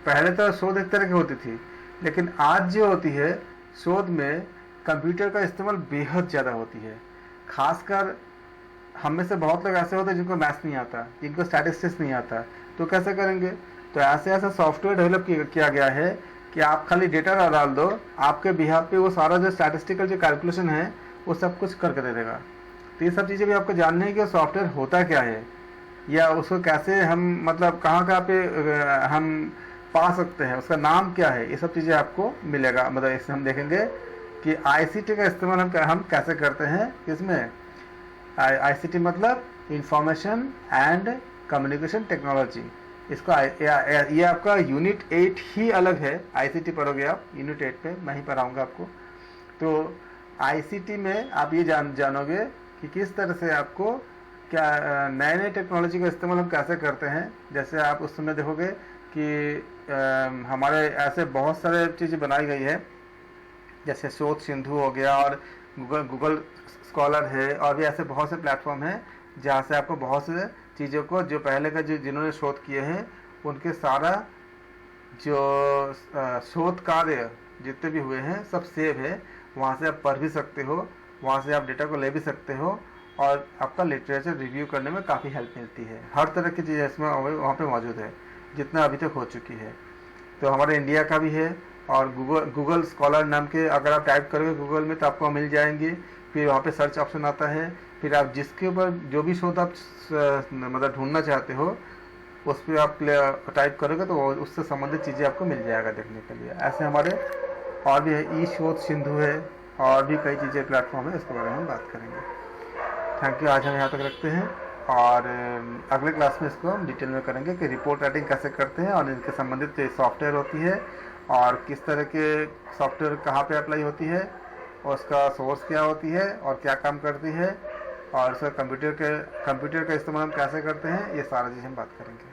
S1: पहले तो शोध एक तरह की होती थी, लेकिन आज जो होती है शोध में कंप्यूटर का इस्तेमाल बेहद ज़्यादा होती है। खासकर हम में से बहुत लोग ऐसे होते हैं जिनको मैथ्स नहीं आता, जिनको स्टैटिस्टिक्स नहीं आता, तो कैसे करेंगे? तो ऐसे सॉफ्टवेयर डेवलप किया गया है कि आप खाली डेटा डाल दो, आपके बिहाफ पे वो सारा जो स्टैटिस्टिकल जो कैलकुलेशन है वो सब कुछ करके दे देगा। तो ये सब चीज़ें भी आपको जानने हैं कि सॉफ्टवेयर होता क्या है, या उसको कैसे हम मतलब कहाँ पे हम पा सकते हैं, उसका नाम क्या है, ये सब चीज़ें आपको मिलेगा। मतलब इससे हम देखेंगे कि आईसीटी का इस्तेमाल हम कैसे करते हैं। किसमें? आईसीटी मतलब इंफॉर्मेशन एंड कम्युनिकेशन टेक्नोलॉजी। इसका ये आपका यूनिट 8 ही अलग है। आईसीटी पढ़ोगे आप यूनिट 8 पे, मैं ही पढ़ाऊँगा आपको। तो आईसीटी में आप ये जानोगे कि किस तरह से आपको क्या नए टेक्नोलॉजी का इस्तेमाल हम कैसे करते हैं। जैसे आप उस समय देखोगे कि हमारे ऐसे बहुत सारे चीज़ें बनाई गई है, जैसे शोध सिंधु हो गया और गूगल स्कॉलर है, और भी ऐसे बहुत से प्लेटफॉर्म हैं जहाँ से आपको बहुत से चीज़ों को जो पहले का जो जिन्होंने शोध किए हैं उनके सारा जो शोध कार्य जितने भी हुए हैं सब सेव है। वहाँ से आप पढ़ भी सकते हो, वहाँ से आप डेटा को ले भी सकते हो, और आपका लिटरेचर रिव्यू करने में काफ़ी हेल्प मिलती है। हर तरह की चीज़ें इसमें वहाँ पे मौजूद है जितना अभी तक हो चुकी है। तो हमारे इंडिया का भी है, और गूगल स्कॉलर नाम के अगर आप टाइप करोगे गूगल में तो आपको मिल जाएंगे। फिर वहाँ पे सर्च ऑप्शन आता है, फिर आप जिसके ऊपर जो भी शोध आप मतलब ढूंढना चाहते हो उस पर आप टाइप करोगे तो उससे संबंधित चीज़ें आपको मिल जाएगा देखने के लिए। ऐसे हमारे और भी है, ई शोध सिंधु है, और भी कई चीज़ें प्लेटफॉर्म है, इसके बारे में हम बात करेंगे। थैंक यू, आज हम यहाँ तक रखते हैं, और अगले क्लास में इसको हम डिटेल में करेंगे कि रिपोर्ट राइटिंग कैसे करते हैं, और इनके संबंधित जो सॉफ्टवेयर होती है और किस तरह के सॉफ्टवेयर कहाँ पे अप्लाई होती है, और उसका सोर्स क्या होती है और क्या काम करती है, और उसका कंप्यूटर का इस्तेमाल हम कैसे करते हैं, ये सारा चीज़ हम बात करेंगे।